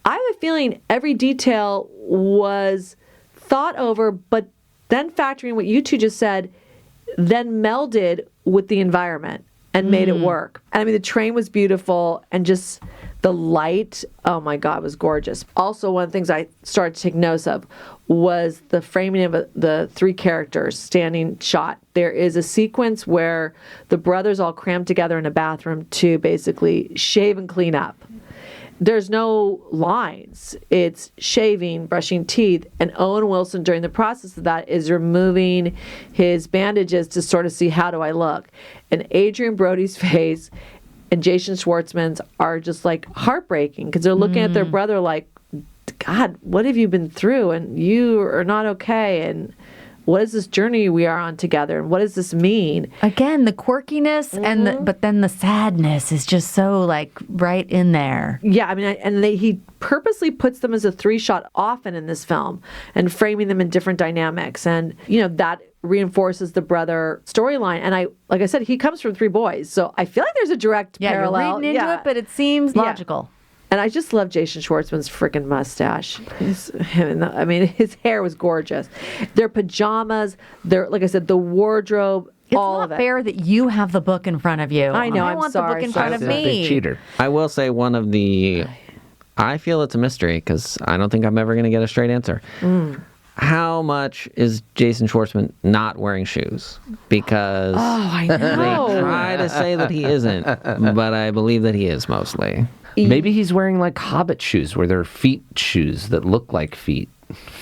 I have a feeling every detail was thought over, but then factoring what you two just said, then melded with the environment and made it work. And I mean, the train was beautiful, and just The light, oh my God, was gorgeous. Also, one of the things I started to take notice of was the framing of the three characters standing shot. There is a sequence where the brothers all crammed together in a bathroom to basically shave and clean up. There's no lines. It's shaving, brushing teeth, and Owen Wilson during the process of that is removing his bandages to sort of see how do I look. And Adrian Brody's face and Jason Schwartzman's are just like heartbreaking because they're looking at their brother like, God, what have you been through? And you are not okay. And what is this journey we are on together? And what does this mean? Again, the quirkiness but then the sadness is just so like right in there. Yeah, I mean, he purposely puts them as a 3-shot often in this film and framing them in different dynamics. And, that reinforces the brother storyline. And like I said, he comes from 3 boys. So I feel like there's a direct parallel. You're reading into it, but it seems logical. And I just love Jason Schwartzman's freaking mustache. His hair was gorgeous. Their pajamas, like I said, the wardrobe, all of it. It's not fair that you have the book in front of you. I know, I want the book in front of me. Big cheater. I will say I feel it's a mystery because I don't think I'm ever going to get a straight answer. How much is Jason Schwartzman not wearing shoes? Because I know. they try to say that he isn't, but I believe that he is mostly. Maybe he's wearing like Hobbit shoes where they're feet shoes that look like feet.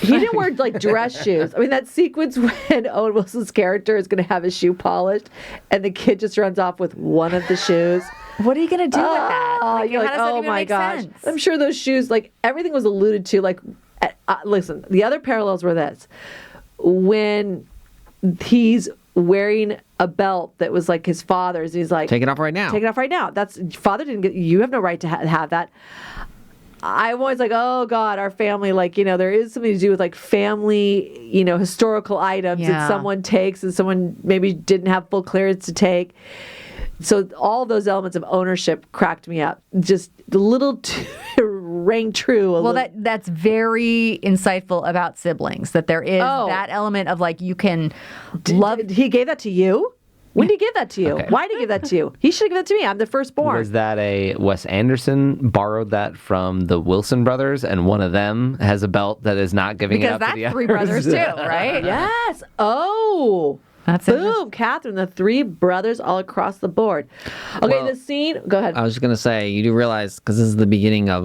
He didn't wear like dress shoes. I mean, that sequence when Owen Wilson's character is going to have his shoe polished and the kid just runs off with one of the shoes. What are you going to do with that? You're like, oh my gosh. Sense? I'm sure those shoes, like everything was alluded to. Like, listen, the other parallels were this. When he's wearing a belt that was like his father's, he's like, take it off right now. Take it off right now. Father didn't get, you have no right to have that. I'm always like, oh God, our family, like, there is something to do with like family, historical items that someone takes and someone maybe didn't have full clearance to take. So all those elements of ownership cracked me up. Just a little rang true. That's very insightful about siblings, that there is that element of like you can love. He gave that to you? When did he give that to you? Okay. Why did he give that to you? He should have given that to me. I'm the firstborn. Was that a Wes Anderson borrowed that from the Wilson brothers, and one of them has a belt that is not giving it up to the others? Because that's 3 brothers too, right? Yes. Oh. That's boom, Catherine, the 3 brothers all across the board. Okay, the scene. Go ahead. I was just going to say, you do realize, because this is the beginning of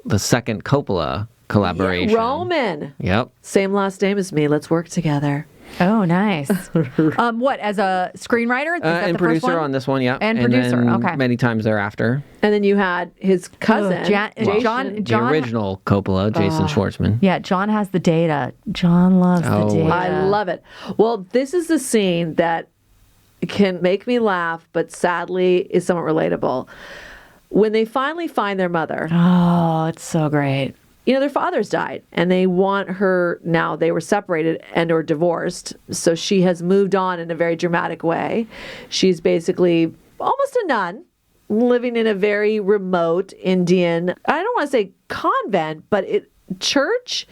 the second Coppola collaboration. Yeah, Roman. Yep. Same last name as me. Let's work together. Oh, nice. What, as a screenwriter? Is that and the producer first one? on this one, yeah. And producer, then okay. Many times thereafter. And then you had his cousin, John. The original Coppola, Jason Schwartzman. Yeah, John has the data. John loves the data. I love it. Well, this is the scene that can make me laugh, but sadly is somewhat relatable. When they finally find their mother. Oh, it's so great. Their fathers died and they want her now. They were separated and or divorced. So she has moved on in a very dramatic way. She's basically almost a nun living in a very remote Indian, I don't want to say convent, but church,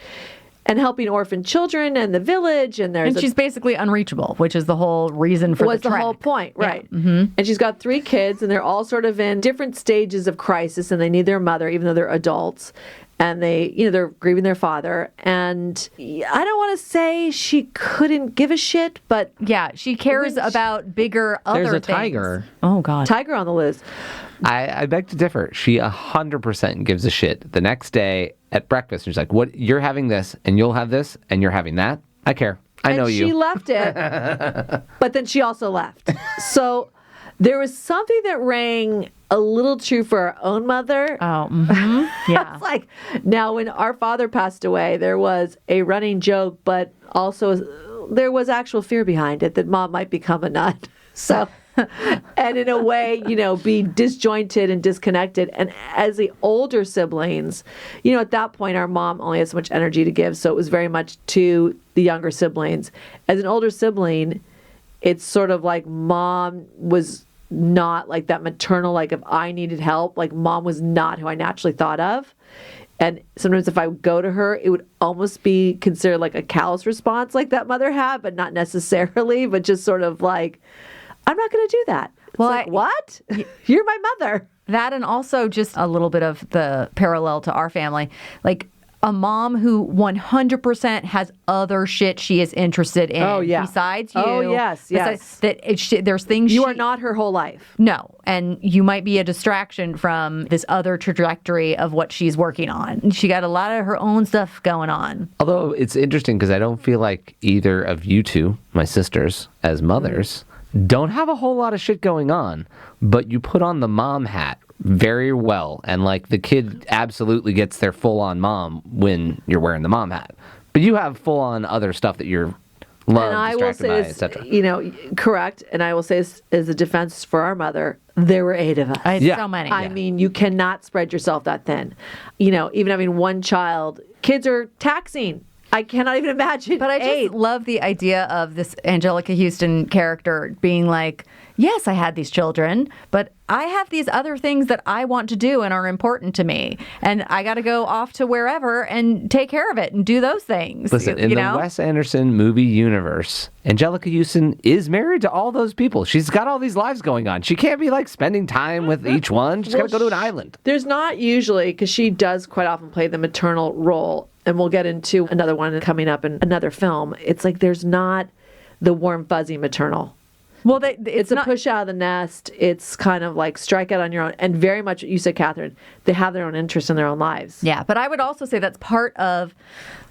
and helping orphan children and the village. And she's basically unreachable, which is the whole reason for the trek. The whole point, right. Yeah. Mm-hmm. And she's got 3 kids and they're all sort of in different stages of crisis and they need their mother, even though they're adults. And they're grieving their father. And I don't want to say she couldn't give a shit, but yeah, she cares about bigger other things. There's a tiger. Oh, God. Tiger on the list. I beg to differ. She 100% gives a shit the next day at breakfast. She's like, "What? You're having this, and you'll have this, and you're having that. I care. I know you." She left it, but then she also left. So there was something that rang a little true for our own mother. Oh, mm-hmm. Yeah. It's like, now when our father passed away, there was a running joke, but also there was actual fear behind it that Mom might become a nun. So, and in a way, be disjointed and disconnected. And as the older siblings, at that point, our mom only had so much energy to give. So it was very much to the younger siblings. As an older sibling, it's sort of like Mom was not like that maternal, like if I needed help, like Mom was not who I naturally thought of. And sometimes if I would go to her, it would almost be considered like a callous response like that mother had, but not necessarily, but just sort of like, I'm not going to do that. Well, Like, what? You're my mother. That, and also just a little bit of the parallel to our family. Like, a mom who 100% has other shit she is interested in. Oh, yeah. Besides you. Oh, yes, yes. There's things You are not her whole life. No. And you might be a distraction from this other trajectory of what she's working on. She got a lot of her own stuff going on. Although it's interesting because I don't feel like either of you two, my sisters, as mothers, don't have a whole lot of shit going on, but you put on the mom hat very well, and like the kid absolutely gets their full-on mom when you're wearing the mom hat. But you have full-on other stuff that you're loved, distracted by, etc. Correct. And I will say this as a defense for our mother, there were 8 of us. Yeah. So many. I mean, you cannot spread yourself that thin. Even having one child, kids are taxing. I cannot even imagine. But I just 8. love the idea of this Angelica Houston character being like, yes, I had these children, but I have these other things that I want to do and are important to me. And I got to go off to wherever and take care of it and do those things. Listen, in the Wes Anderson movie universe, Angelica Houston is married to all those people. She's got all these lives going on. She can't be like spending time with each one. She's got to go to an island. There's not usually, because she does quite often play the maternal role, and we'll get into another one coming up in another film. It's like there's not the warm, fuzzy maternal. Well, it's a push out of the nest. It's kind of like strike out on your own. And very much what you said, Catherine, they have their own interests in their own lives. Yeah, but I would also say that's part of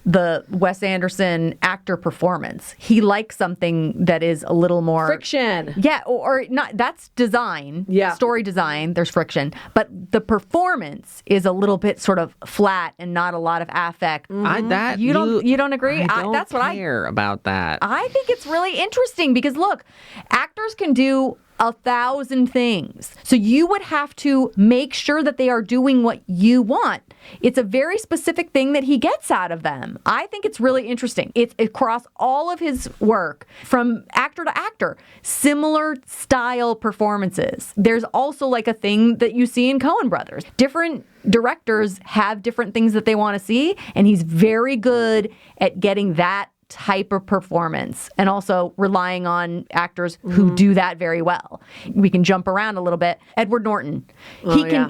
the Wes Anderson actor performance. He likes something that is a little more friction. Yeah, or not. That's design. Yeah, story design. There's friction, but the performance is a little bit sort of flat and not a lot of affect. You don't agree? I don't that's what care about that. I think it's really interesting because look, actors can do 1,000 things. So you would have to make sure that they are doing what you want. It's a very specific thing that he gets out of them. I think it's really interesting. It's across all of his work, from actor to actor, similar style performances. There's also like a thing that you see in Coen Brothers. Different directors have different things that they want to see, and he's very good at getting that type of performance and also relying on actors who do that very well. We can jump around a little bit. Edward Norton.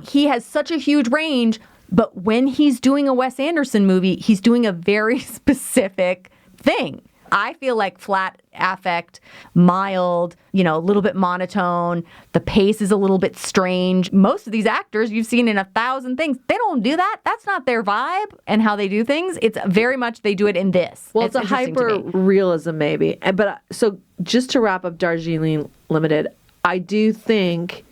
He has such a huge range, but when he's doing a Wes Anderson movie, he's doing a very specific thing. I feel like flat affect, mild, a little bit monotone. The pace is a little bit strange. Most of these actors you've seen in 1,000 things, they don't do that. That's not their vibe and how they do things. It's very much they do it in this. Well, it's a hyper realism maybe. But so just to wrap up Darjeeling Limited, I do think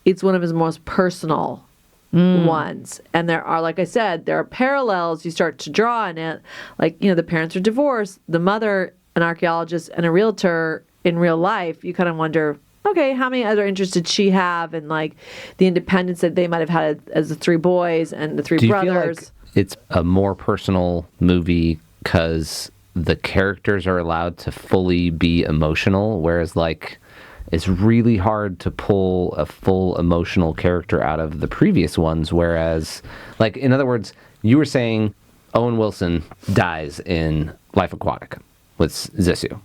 it's one of his most personal ones. And there are, like I said, there are parallels you start to draw in it. Like, the parents are divorced, the mother, an archaeologist, and a realtor in real life. You kind of wonder, okay, how many other interests did she have? And like the independence that they might have had as the 3 boys and the 3 brothers. Do you feel like it's a more personal movie because the characters are allowed to fully be emotional, whereas like it's really hard to pull a full emotional character out of the previous ones, whereas, like, in other words, you were saying Owen Wilson dies in Life Aquatic with Zissou,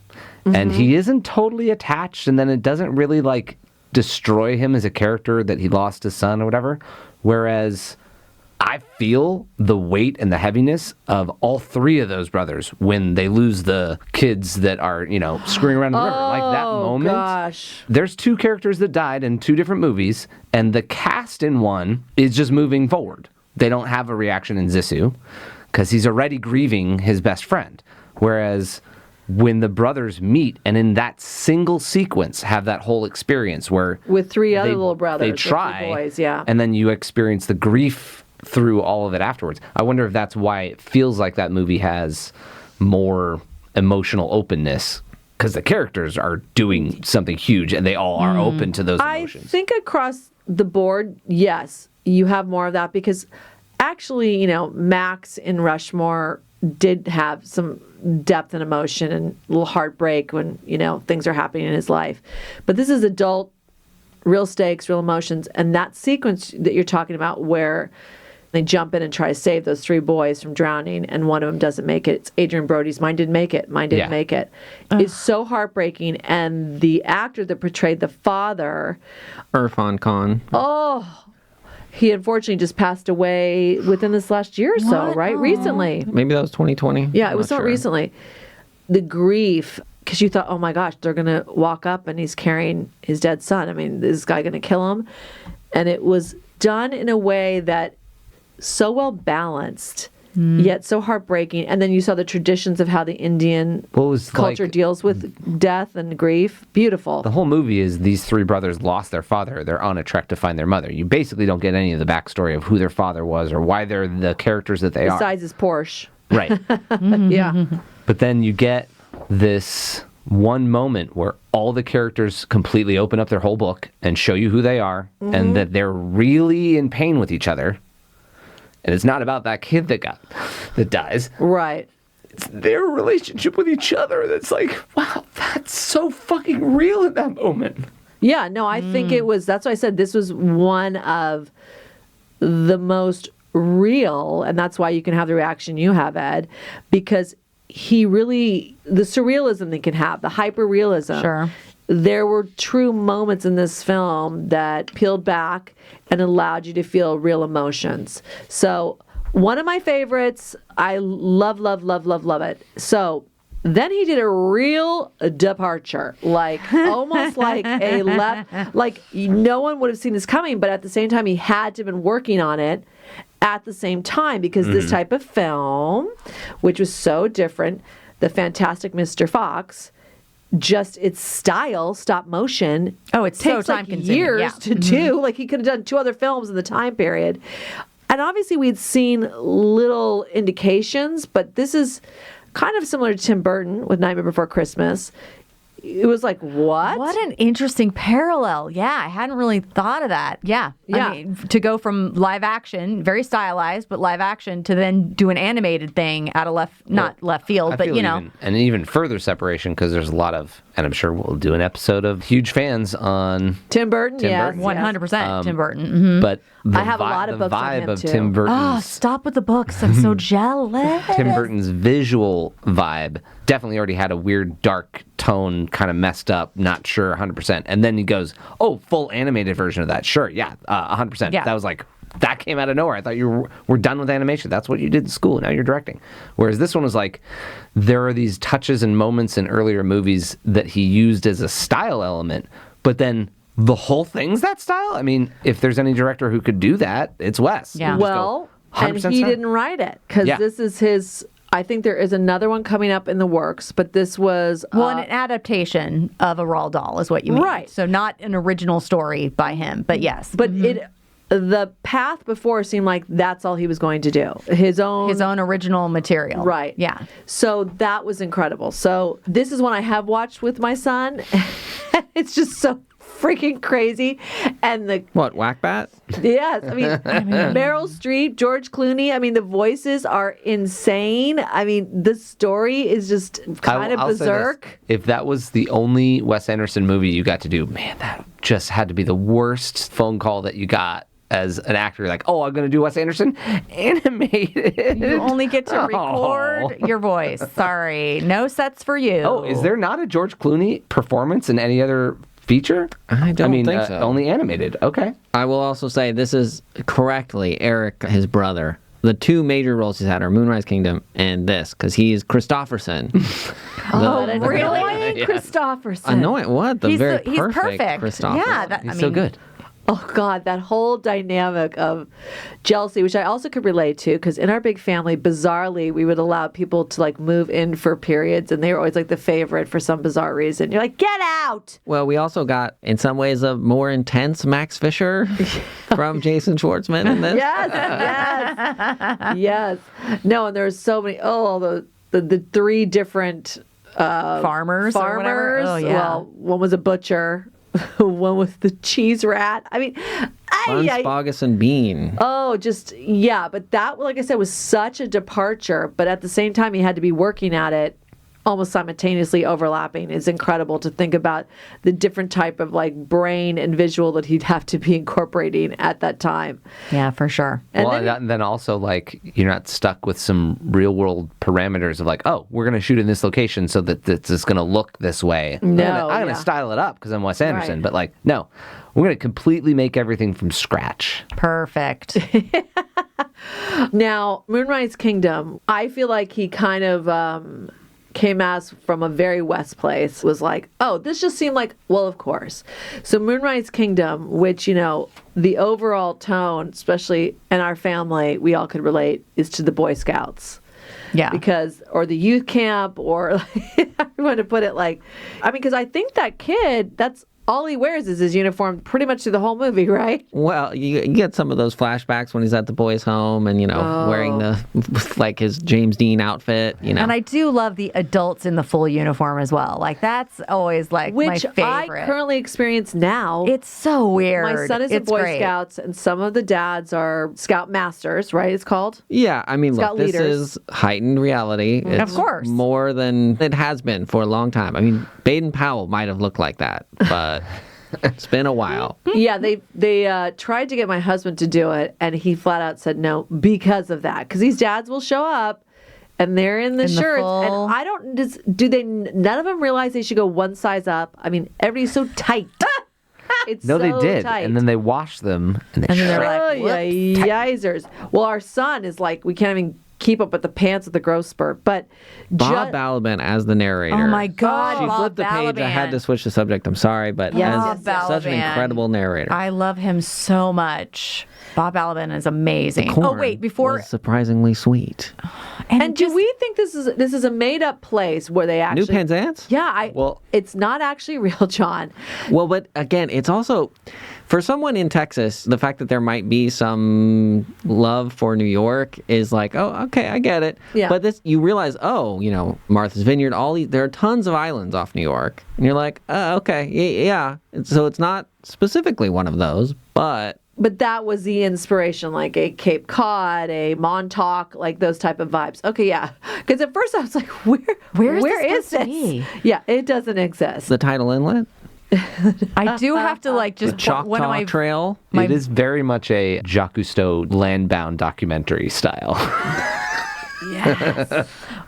and he isn't totally attached, and then it doesn't really, like, destroy him as a character that he lost his son or whatever, whereas I feel the weight and the heaviness of all 3 of those brothers when they lose the kids that are, screwing around in the river. Like that moment. Gosh. There's 2 characters that died in 2 different movies, and the cast in one is just moving forward. They don't have a reaction in Zissou because he's already grieving his best friend. Whereas when the brothers meet and in that single sequence have that whole experience where with 3 other little brothers, they with try, 3 boys, yeah. And then you experience the grief through all of it afterwards. I wonder if that's why it feels like that movie has more emotional openness, because the characters are doing something huge and they all are open to those emotions. I think across the board, yes, you have more of that because actually, Max in Rushmore did have some depth and emotion and a little heartbreak when, things are happening in his life. But this is adult, real stakes, real emotions. And that sequence that you're talking about where They jump in and try to save those 3 boys from drowning, and one of them doesn't make it. It's Adrian Brody's. Mine didn't make it. Mine didn't make it. It's so heartbreaking. And the actor that portrayed the father, Irfan Khan. he unfortunately just passed away within this last year or so, right? Recently. Maybe that was 2020. Yeah, it was not recently. The grief, because you thought, oh my gosh, they're going to walk up and he's carrying his dead son. I mean, is this guy going to kill him? And it was done in a way that so well balanced, yet so heartbreaking. And then you saw the traditions of how the Indian culture deals with death and grief. Beautiful. The whole movie is these 3 brothers lost their father. They're on a trek to find their mother. You basically don't get any of the backstory of who their father was or why they're the characters that they are. Besides his Porsche. Right. Yeah. But then you get this one moment where all the characters completely open up their whole book and show you who they are and that they're really in pain with each other. And it's not about that kid that dies. Right. It's their relationship with each other that's like, wow, that's so fucking real in that moment. Yeah, no, I think it was, that's why I said this was one of the most real, and that's why you can have the reaction you have, Ed, because he really, the surrealism they can have, the hyper-realism. Sure. There were true moments in this film that peeled back and allowed you to feel real emotions. So one of my favorites, I love it. So then he did a real departure, like almost like a left, like no one would have seen this coming, but at the same time, he had to have been working on it at the same time because this type of film, which was so different, The Fantastic Mr. Fox, just its style, stop motion. Oh, it's takes so like time-consuming, years to do. Like he could have done 2 other films in the time period. And obviously we'd seen little indications, but this is kind of similar to Tim Burton with Nightmare Before Christmas. It was like, what? What an interesting parallel. Yeah, I hadn't really thought of that. Yeah. Yeah. I mean, to go from live action, very stylized, but live action, to then do an animated thing out of not left field, I but feel you know. an even further separation because there's a lot of, and I'm sure we'll do an episode of huge fans on Tim Burton, Tim Burton. 100% Tim Burton. Mm-hmm. but the I have a lot of the books on vibe him, of too. Tim Oh, Burton's stop with the books. I'm so jealous. Tim Burton's visual vibe definitely already had a weird dark tone, kind of messed up, not sure 100%. And then he goes, oh, full animated version of that. Sure, yeah, 100%. Yeah. That was like, that came out of nowhere. I thought you were done with animation. That's what you did in school. Now you're directing. Whereas this one was like, there are these touches and moments in earlier movies that he used as a style element, but then the whole thing's that style? I mean, if there's any director who could do that, it's Wes. Yeah. Just go Well, 100% and he style. didn't write it because Yeah. this is his. I think there is another one coming up in the works, but this was Well, an adaptation of a Roald Dahl is what you mean. Right. So not an original story by him, but yes. but the path before seemed like that's all he was going to do. His own original material. Right. Yeah. So that was incredible. So this is one I have watched with my son. It's just so freaking crazy. And the What, Whack-Bat? yes, I mean Meryl Streep, George Clooney. I mean the voices are insane. I mean the story is just kind of I'll say this. berserk. If that was the only Wes Anderson movie you got to do, man, that just had to be the worst phone call that you got as an actor. Like, oh, I'm going to do Wes Anderson animated. You only get to Oh. record your voice. Sorry. No sets for you. Oh, is there not a George Clooney performance in any other feature? I don't mean, think so. Only animated. Okay. I will also say this is correctly Eric, his brother. The 2 major roles he's had are Moonrise Kingdom and this, because he is Christopherson. Oh, really? Ryan Yeah. Christopherson. Annoying. What? The He's very he's perfect. Christopherson. Yeah. That, He's so good. Oh, God, that whole dynamic of jealousy, which I also could relate to, because in our big family, bizarrely, we would allow people to, like, move in for periods, and they were always, like, the favorite for some bizarre reason. You're like, get out! Well, we also got, in some ways, a more intense Max Fisher from Jason Schwartzman in this. Yes, yes. No, and there's so many, the 3 different farmers or whatever. farmers. Oh, yeah. Well, one was a butcher, one was the cheese rat. I mean, Unspogus and Bean. oh, just, yeah. But that, like I said, was such a departure. But at the same time, he had to be working at it almost simultaneously overlapping is incredible to think about the different type of like brain and visual that he'd have to be incorporating at that time. Yeah, for sure. And then also, like, you're not stuck with some real world parameters of like, oh, we're going to shoot in this location so that it's going to look this way. No, I'm going to style it up because I'm Wes Anderson. But like, no, we're going to completely make everything from scratch. Perfect. Now, Moonrise Kingdom, I feel like he kind of came as from a very West place, was like, oh, this just seemed like, well, of course. So Moonrise Kingdom, which, the overall tone, especially in our family, we all could relate, is to the Boy Scouts. Yeah. Or the youth camp, or I want to put it like, because I think that kid, that's all he wears is his uniform pretty much through the whole movie, right? Well, you get some of those flashbacks when he's at the boys' home and, wearing like his James Dean outfit, And I do love the adults in the full uniform as well. Like, that's always like my Which favorite. I currently experience now. It's so weird. My son is a Boy Scouts, and some of the dads are Scout Masters, right? It's called? Yeah, Scout look, this leaders. is heightened reality. It's Of course. more than it has been for a long time. Baden Powell might have looked like that, but it's been a while. Yeah, they tried to get my husband to do it, and he flat out said no because of that. Because these dads will show up, and they're in the shirts, and I don't. None of them realize they should go one size up. Everybody's so tight. It's No, so they did. tight. And then they washed them and they then they're shredded. like, yizers. Well, our son is like, we can't even keep up with the pants with the growth spurt. But Bob Balaban as the narrator. Oh my God, She Bob flipped the page. I had Balaban. to switch the subject. I'm sorry, but Bob as such an Balaban. incredible narrator. I love him so much. Bob Balaban is amazing. Corn Oh wait, before was surprisingly sweet. And do we think this is a made up place where they actually New Penzance? Yeah, Well- it's not actually real, John. Well, but again, it's also for someone in Texas, the fact that there might be some love for New York is like, oh, okay, I get it. Yeah. But this, you realize, Martha's Vineyard, there are tons of islands off New York, and you're like, okay, yeah. So it's not specifically one of those, but that was the inspiration, like a Cape Cod, a Montauk, like those type of vibes. Okay, yeah. Because at first I was like, where is this supposed to this? be? Yeah, it doesn't exist. the tidal inlet, I do have to like the just Choctaw one of my Trail. It is very much a Jacques Cousteau landbound documentary style.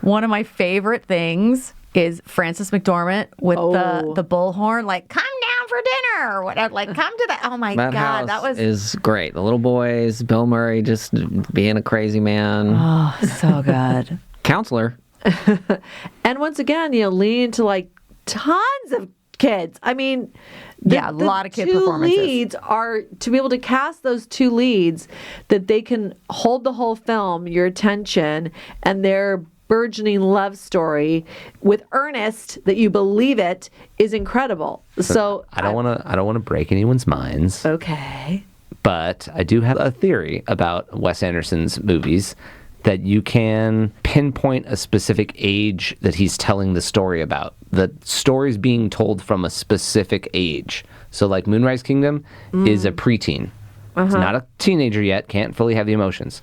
One of my favorite things is Frances McDormand with Oh. the bullhorn, like, come down for dinner or whatever, like, come to that. Oh my That God, house that was is great. The little boys, Bill Murray just being a crazy man. so good. Counselor. And once again, lean into like tons of kids. A lot of kid two performances. leads are to be able to cast those two leads that they can hold the whole film, your attention, and their burgeoning love story with earnest that you believe it is incredible. So I don't want to break anyone's minds, Okay. but I do have a theory about Wes Anderson's movies that you can pinpoint a specific age that he's telling the story about. The story's being told from a specific age. So like Moonrise Kingdom is a preteen. It's not a teenager yet, can't fully have the emotions.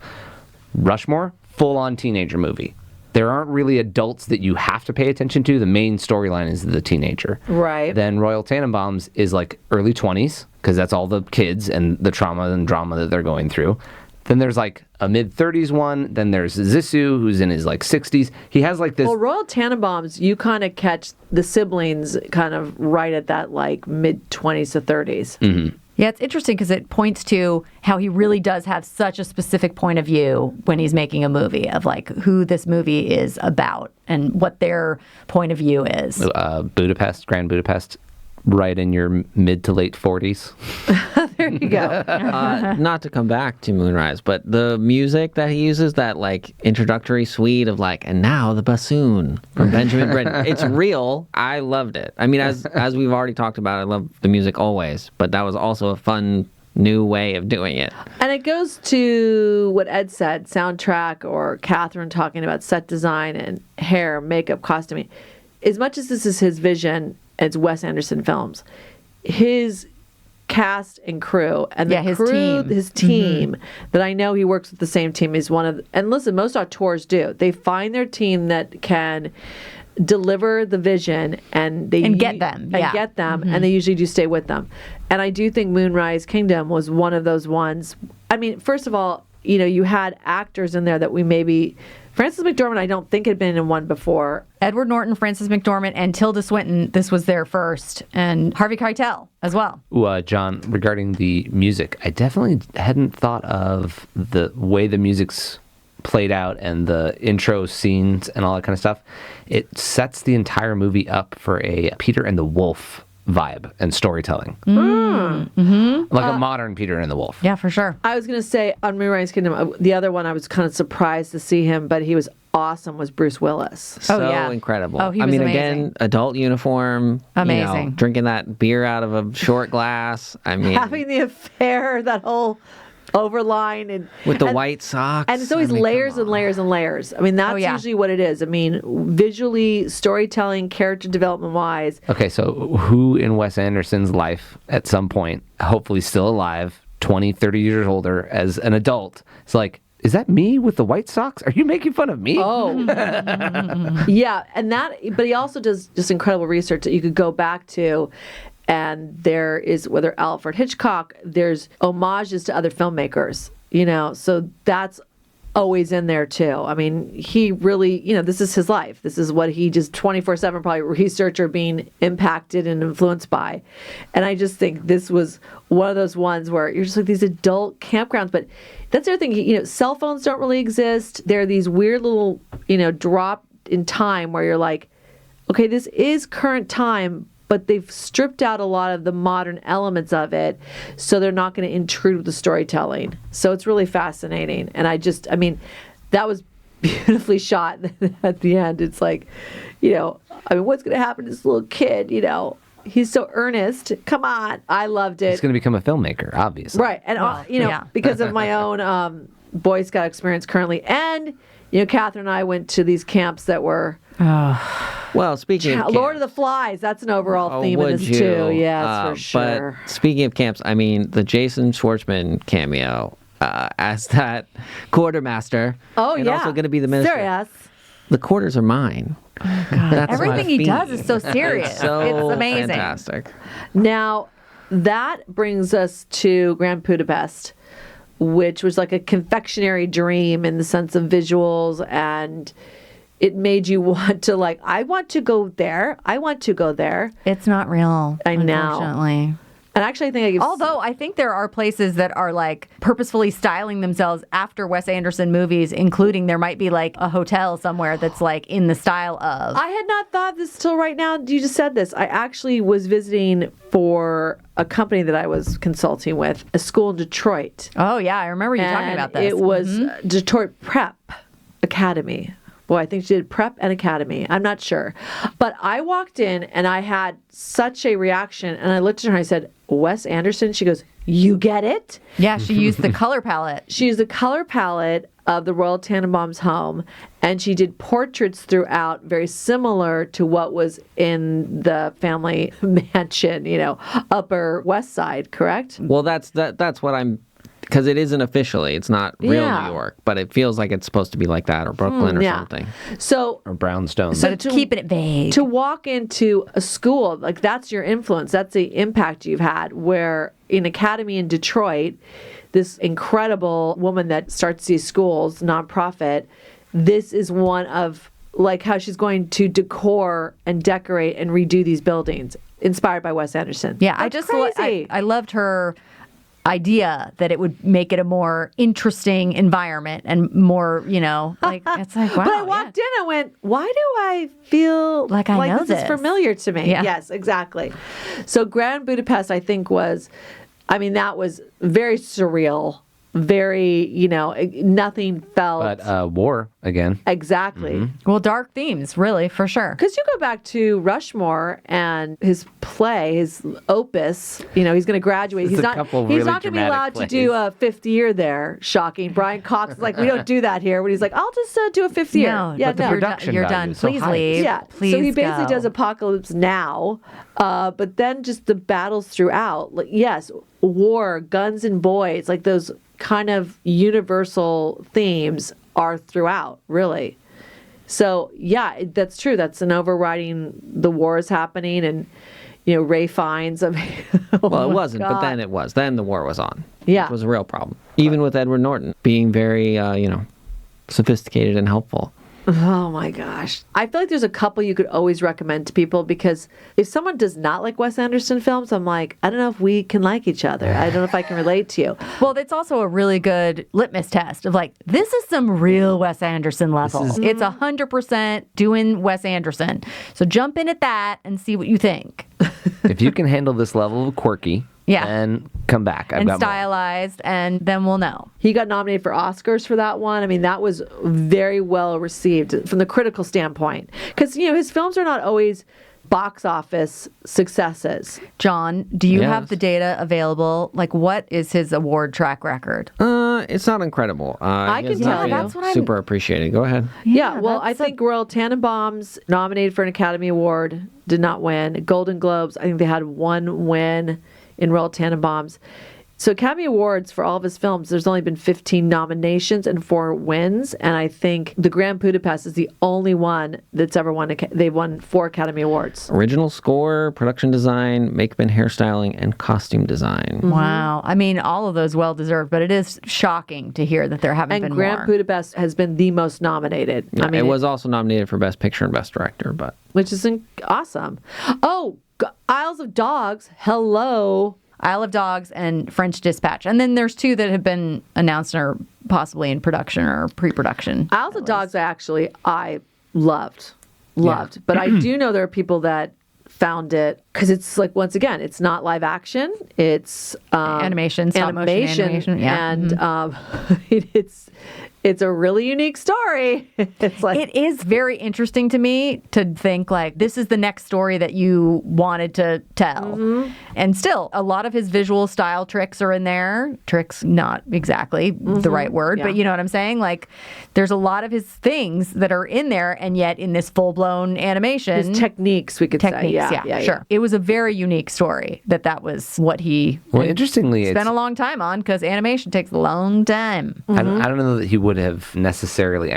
Rushmore, full-on teenager movie. There aren't really adults that you have to pay attention to. The main storyline is the teenager. Right. Then Royal Tenenbaums is like early 20s, because that's all the kids and the trauma and drama that they're going through. Then there's like a mid-30s one. Then there's Zissou, who's in his like 60s. He has like this... Well, Royal Tenenbaums, you kind of catch the siblings kind of right at that like mid-20s to 30s. Mm-hmm. Yeah, it's interesting because it points to how he really does have such a specific point of view when he's making a movie of like who this movie is about and what their point of view is. Grand Budapest, right in your mid to late 40s. There you go. Not to come back to Moonrise, but the music that he uses, that like introductory suite of like, and now the bassoon from Benjamin Britten. It's real. I loved it. As we've already talked about, I love the music always, but that was also a fun new way of doing it. And it goes to what Ed said, soundtrack, or Catherine talking about set design and hair, makeup, costuming. As much as this is his vision, it's Wes Anderson films. His cast and crew and the his crew, team. his team that I know he works with the same team. He's one of, and listen, most auteurs do. They find their team that can deliver the vision and they get them, yeah. and they usually do stay with them. And I do think Moonrise Kingdom was one of those ones. I mean, first of all, you had actors in there that we maybe Frances McDormand, I don't think had been in one before. Edward Norton, Frances McDormand, and Tilda Swinton, this was their first. And Harvey Keitel as well. Ooh, John, regarding the music, I definitely hadn't thought of the way the music's played out and the intro scenes and all that kind of stuff. It sets the entire movie up for a Peter and the Wolf vibe and storytelling. Like a modern Peter and the Wolf. Yeah, for sure. I was going to say on Moonrise Kingdom, the other one I was kind of surprised to see him, but he was awesome, was Bruce Willis. So yeah. incredible. Oh, he was amazing. Again, adult uniform. Amazing. Drinking that beer out of a short glass. I mean, Having the affair, that whole overline and with the white socks. And it's always layers and layers and layers. I mean, that's usually what it is. I mean, visually, storytelling, character development wise. Okay, so who in Wes Anderson's life at some point, hopefully still alive, 20, 30 years older as an adult, is like, is that me with the white socks? Are you making fun of me? Oh. Yeah, and but he also does just incredible research that you could go back to. And there is, whether Alfred Hitchcock, there's homages to other filmmakers, so that's always in there too. I mean, he really, this is his life. This is what he just 24/7 probably research or being impacted and influenced by. And I just think this was one of those ones where you're just like these adult campgrounds, but that's the other thing, cell phones don't really exist. There are these weird little, drop in time where you're like, okay, this is current time, but they've stripped out a lot of the modern elements of it, so they're not going to intrude with the storytelling. So it's really fascinating. And that was beautifully shot at the end. It's like, what's going to happen to this little kid, He's so earnest. Come on. I loved it. He's going to become a filmmaker, obviously. Right. And, because of my own Boy Scout experience currently. And, Catherine and I went to these camps that were... Well, speaking of Lord of camps, the Flies, that's an overall theme in this too. Yes, for sure. But speaking of camps, I mean, the Jason Schwartzman cameo as that quartermaster. Oh, and yeah. also going to be the minister. Serious. The quarters are mine. Oh, God. That's Everything he my does feed. is so serious. So it's amazing. Fantastic. Now, that brings us to Grand Budapest, which was like a confectionery dream in the sense of visuals, and it made you want to I want to go there. I want to go there. It's not real. I know. Unfortunately. And actually, I think Although I think there are places that are purposefully styling themselves after Wes Anderson movies, including there might be a hotel somewhere that's in the style of. I had not thought this till right now. You just said this. I actually was visiting for a company that I was consulting with, a school in Detroit. Oh yeah, I remember you talking about this. It was Detroit Prep Academy. Boy, I think she did prep and academy. I'm not sure. But I walked in and I had such a reaction. And I looked at her and I said, Wes Anderson? She goes, you get it? Yeah, she used the color palette. She used the color palette of the Royal Tenenbaums home. And she did portraits throughout very similar to what was in the family mansion, Upper West Side, correct? Well, that's what I'm... Because it isn't officially. It's not real New York, but it feels like it's supposed to be like that, or Brooklyn or something. So, Or brownstone. But it's keeping it vague. To walk into a school, that's your influence. That's the impact you've had. Where in Academy in Detroit, this incredible woman that starts these schools, nonprofit, this is one of how she's going to decor and decorate and redo these buildings, inspired by Wes Anderson. Yeah, That's crazy. I loved her idea that it would make it a more interesting environment and more, it's wow. But I walked in and went, why do I feel like I know this is familiar to me? Yeah. Yes, exactly. So Grand Budapest, I think that was very surreal, very, nothing felt. But war again. Exactly. Well, dark themes, really, for sure. Because you go back to Rushmore and his play, his opus, he's going to graduate. He's not going to be allowed to do a fifth year there. Shocking. Brian Cox is like, we don't do that here. But he's like, I'll just do a fifth year. But the production you're value done. is so Please high. leave. Yeah. Please so he basically go. does Apocalypse Now, but then just the battles throughout. Yes, war, guns and boys, those kind of universal themes are throughout, really. So yeah, that's true. That's an overriding. The war is happening, and Ray Fiennes. I mean, Well, it wasn't, God. but then it was. Then the war was on. Yeah. It was a real problem. Even with Edward Norton being very, sophisticated and helpful. Oh my gosh. I feel like there's a couple you could always recommend to people, because if someone does not like Wes Anderson films, I'm like, I don't know if we can like each other. I don't know if I can relate to you. Well, it's also a really good litmus test of like, this is some real Wes Anderson level. It's 100% doing Wes Anderson. So jump in at that and see what you think. If you can handle this level of quirky, Yeah. then come back. I've And got more. stylized, and then we'll know. He got nominated for Oscars for that one. I mean, that was very well received from the critical standpoint. Because, his films are not always box office successes. John, do you have Yes. the data available? Like, what is his award track record? It's not incredible. I he has can not tell been you. That's what I'm- super appreciated. Go ahead. Yeah, well, I that's think Royal Tenenbaums nominated for an Academy Award, did not win. Golden Globes, I think they had one win in Royal Tenenbaums. So Academy Awards for all of his films, there's only been 15 nominations and 4 wins. And I think the Grand Budapest is the only one that's ever won. They've won 4 Academy Awards. Original score, production design, makeup and hairstyling, and costume design. Wow. I mean, all of those well-deserved, but it is shocking to hear that there haven't And been Grand more. Budapest has been the most nominated. Yeah, I mean, it was also nominated for Best Picture and Best Director, but which is awesome. Oh, Isles of Dogs. Hello. Isle of Dogs and French Dispatch. And then there's 2 that have been announced or possibly in production or pre-production. Isles of Dogs, I loved. But I do know there are people that found it, because it's like, once again, it's not live action. It's Animation, stop motion animation, yeah. And it's a really unique story. It's like, It is very interesting to me to think like this is the next story that you wanted to tell. And still, a lot of his visual style tricks are in there. Tricks, not exactly the right word, Yeah. but you know what I'm saying? Like there's a lot of his things that are in there, and yet in this full-blown animation. his techniques, we could say. Yeah, sure. It was a very unique story that was what he Well, interestingly, spent a long time on, because animation takes a long time. I don't know that he would have necessarily,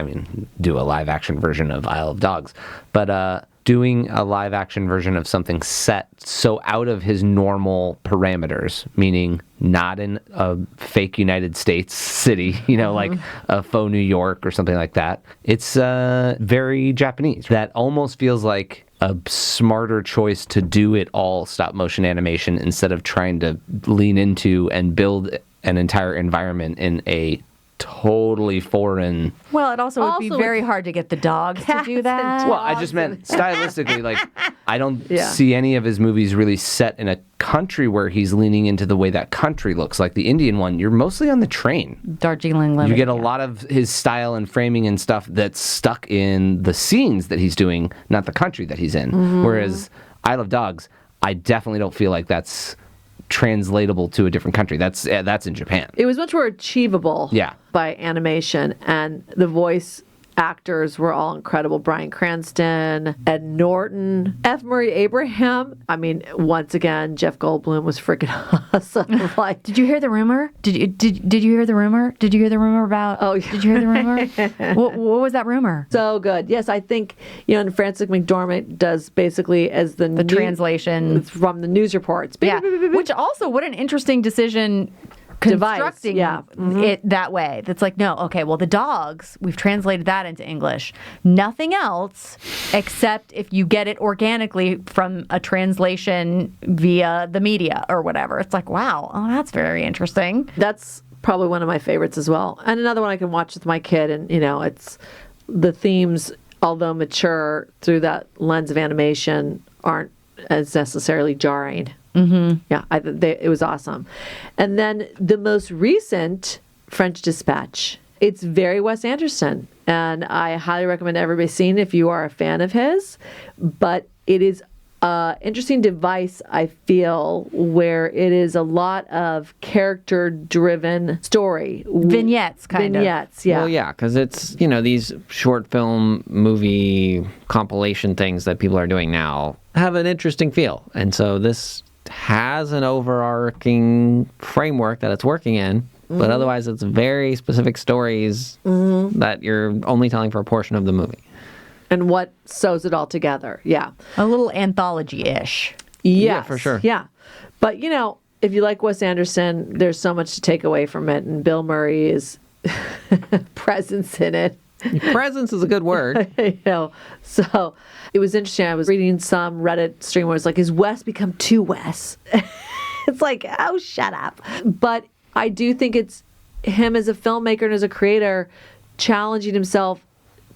do a live action version of Isle of Dogs, but doing a live action version of something set so out of his normal parameters, meaning not in a fake United States city, like a faux New York or something like that. It's very Japanese. That almost feels like a smarter choice to do it all stop motion animation instead of trying to lean into and build an entire environment in a totally foreign. Well, it also would be Also, very hard to get the dogs to cats do and that. Well, I just meant stylistically, like, I don't Yeah. see any of his movies really set in a country where he's leaning into the way that country looks. Like the Indian one, you're mostly on the train. Darjeeling Limited. You get a lot of his style and framing and stuff that's stuck in the scenes that he's doing, not the country that he's in. Whereas Isle of Dogs, I definitely don't feel like that's translatable to a different country. That's in Japan. It was much more achievable Yeah. by animation, and the voice actors were all incredible. Bryan Cranston, Ed Norton, F. Murray Abraham. Once again, Jeff Goldblum was freaking awesome. Like, Did you hear the rumor? Did you hear the rumor? Did you hear the rumor about? Oh, Did you hear the rumor? what was that rumor? so good. Yes, I think, and Frances McDormand does basically as the Translation. from the news reports. Yeah. Which also, what an interesting decision. Device, Constructing yeah. it that way. That's like, no, okay, well, the dogs, we've translated that into English. Nothing else except if you get it organically from a translation via the media or whatever. It's like, wow, oh, that's very interesting. That's probably one of my favorites as well. And another one I can watch with my kid, and it's the themes, although mature through that lens of animation, aren't as necessarily jarring. Yeah, it was awesome. And then the most recent, French Dispatch. It's very Wes Anderson, and I highly recommend everybody seeing it if you are a fan of his. But it is an interesting device, I feel, where it is a lot of character-driven story. Vignettes, kind of. Vignettes, yeah. Well, yeah, because it's, these short film movie compilation things that people are doing now have an interesting feel. And so this has an overarching framework that it's working in, but otherwise it's very specific stories that you're only telling for a portion of the movie. and what sews it all together. Yeah. A little anthology-ish. Yes. for sure. Yeah. But, if you like Wes Anderson, there's so much to take away from it. And Bill Murray's presence in it. Presence is a good word. So it was interesting. I was reading some Reddit stream where it's like, has Wes become too Wes? It's like, oh, shut up. But I do think it's him as a filmmaker and as a creator challenging himself,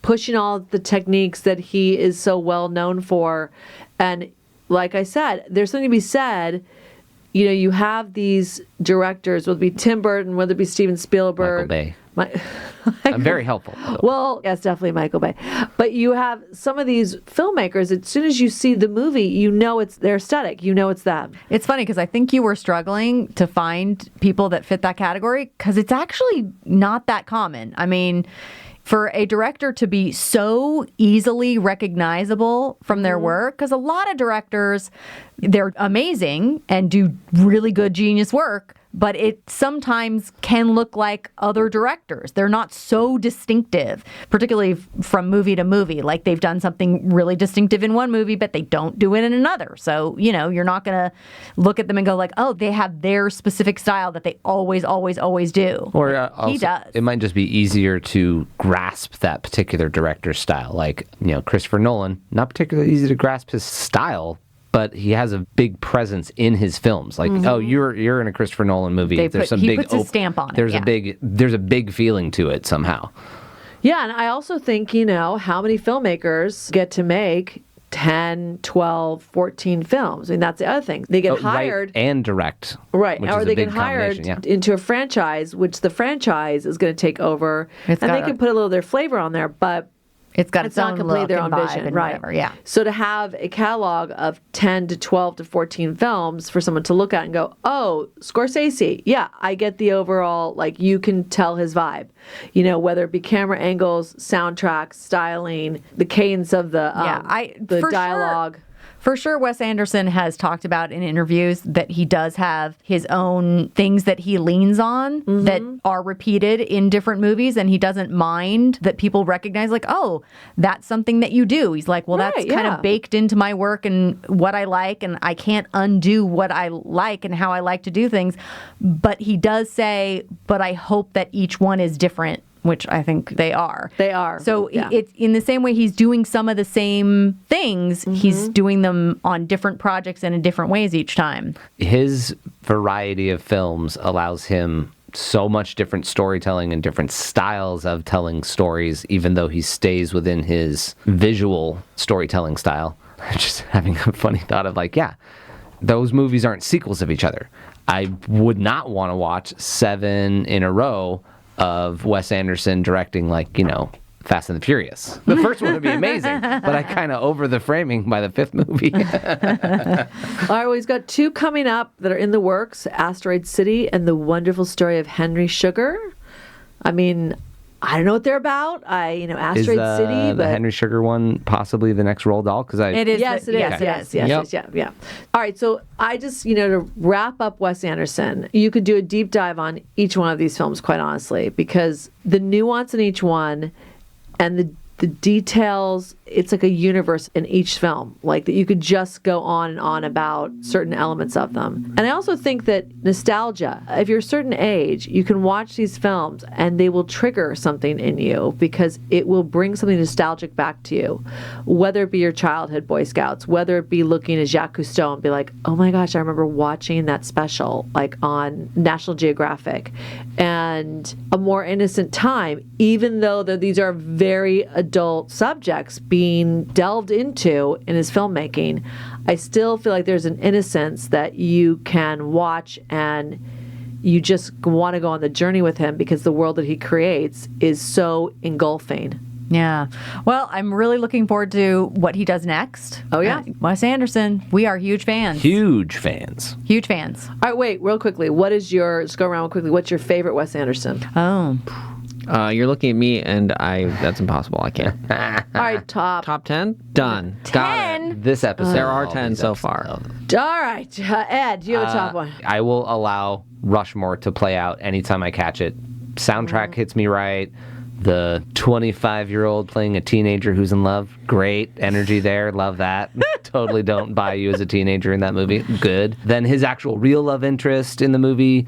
pushing all the techniques that he is so well known for. And like I said, there's something to be said. You have these directors, whether it be Tim Burton, whether it be Steven Spielberg. Michael Bay. I'm very helpful. Well, yes, definitely Michael Bay. But you have some of these filmmakers, as soon as you see the movie, it's their aesthetic. It's them. It's funny because I think you were struggling to find people that fit that category because it's actually not that common. I mean, for a director to be so easily recognizable from their work, because a lot of directors, they're amazing and do really good genius work, but it sometimes can look like other directors. They're not so distinctive, particularly from movie to movie. Like they've done something really distinctive in one movie, but they don't do it in another. So, you're not going to look at them and go like, oh, they have their specific style that they always, always, always do. Or he does. It might just be easier to grasp that particular director's style. Like, Christopher Nolan, not particularly easy to grasp his style, but he has a big presence in his films. Like, oh, you're in a Christopher Nolan movie. He puts his stamp on it. There's a big feeling to it somehow. Yeah, and I also think, how many filmmakers get to make 10, 12, 14 films. I mean, that's the other thing. They get hired. Write and direct. Right. Which Or is a they big get hired combination, into a franchise, which the franchise is going to take over. And they can put a little of their flavor on there, but it's got it's its not own completely look their and own vibe vision, and right? whatever, yeah. So to have a catalog of 10 to 12 to 14 films for someone to look at and go, oh, Scorsese, yeah, I get the overall, like you can tell his vibe, whether it be camera angles, soundtrack, styling, the cadence of the dialogue. Sure. For sure, Wes Anderson has talked about in interviews that he does have his own things that he leans on that are repeated in different movies, and he doesn't mind that people recognize, like, oh, that's something that you do. He's like, well, that's kind of baked into my work and what I like, and I can't undo what I like and how I like to do things. But he does say, but I hope that each one is different, which I think they are. They are. So it's in the same way he's doing some of the same things, he's doing them on different projects and in different ways each time. His variety of films allows him so much different storytelling and different styles of telling stories, even though he stays within his visual storytelling style. I'm just having a funny thought of like, those movies aren't sequels of each other. I would not want to watch 7 in a row of Wes Anderson directing, Fast and the Furious. The first one would be amazing, but I kind of over the framing by the 5th movie. All right, well, he's got 2 coming up that are in the works, Asteroid City and The Wonderful Story of Henry Sugar. I mean, I don't know what they're about. Asteroid City, but the Henry Sugar one possibly the next Roald Dahl? It is. Yes, it is. Yes. All right, so I just, to wrap up Wes Anderson, you could do a deep dive on each one of these films, quite honestly, because the nuance in each one and the details, it's like a universe in each film, like that you could just go on and on about certain elements of them. And I also think that nostalgia, if you're a certain age, you can watch these films and they will trigger something in you because it will bring something nostalgic back to you, whether it be your childhood Boy Scouts, whether it be looking at Jacques Cousteau and be like, oh my gosh, I remember watching that special like on National Geographic, and A More Innocent Time, even though these are very adult subjects being delved into in his filmmaking, I still feel like there's an innocence that you can watch and you just want to go on the journey with him because the world that he creates is so engulfing. Yeah. Well, I'm really looking forward to what he does next. Oh, yeah. Wes Anderson, we are huge fans. Huge fans. Huge fans. All right, wait, real quickly. Let's go around quickly. What's your favorite Wes Anderson? Oh. You're looking at me, and that's impossible. I can't. All right, top 10? Done. Got it. This episode. There are 10 so far. All right, Ed, do you have a top one? I will allow Rushmore to play out anytime I catch it. Soundtrack hits me right. The 25-year-old playing a teenager who's in love. Great energy there. Love that. Totally don't buy you as a teenager in that movie. Good. Then his actual real love interest in the movie.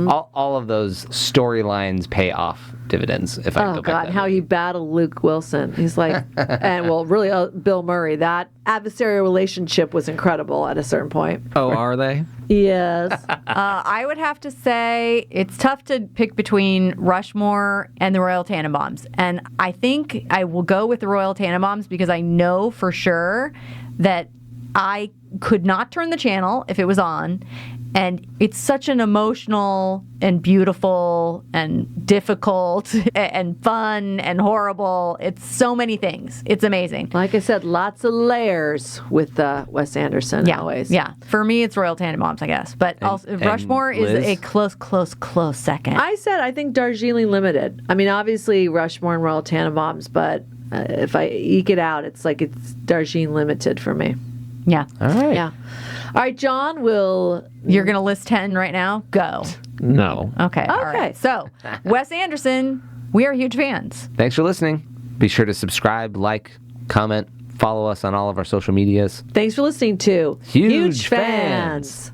All of those storylines pay off dividends, if I Oh, go back God, to that how movie. he battled Luke Wilson. He's like, and well, really, Bill Murray. That adversarial relationship was incredible at a certain point. Oh, are they? Yes. I would have to say it's tough to pick between Rushmore and the Royal Tenenbaums. And I think I will go with the Royal Tenenbaums because I know for sure that I could not turn the channel if it was on. And it's such an emotional and beautiful and difficult and fun and horrible. It's so many things. It's amazing. Like I said, lots of layers with Wes Anderson always. Yeah. For me, it's Royal Tenenbaums, I guess. But also, Rushmore is Liz? a close second. I think Darjeeling Limited. I mean, obviously Rushmore and Royal Tenenbaums, but if I eke it out, it's like it's Darjeeling Limited for me. Yeah. All right. Yeah. All right, John will. You're going to list 10 right now? Go. No. Okay. All Okay. right. So, Wes Anderson, we are huge fans. Thanks for listening. Be sure to subscribe, like, comment, follow us on all of our social medias. Thanks for listening to Huge Fans.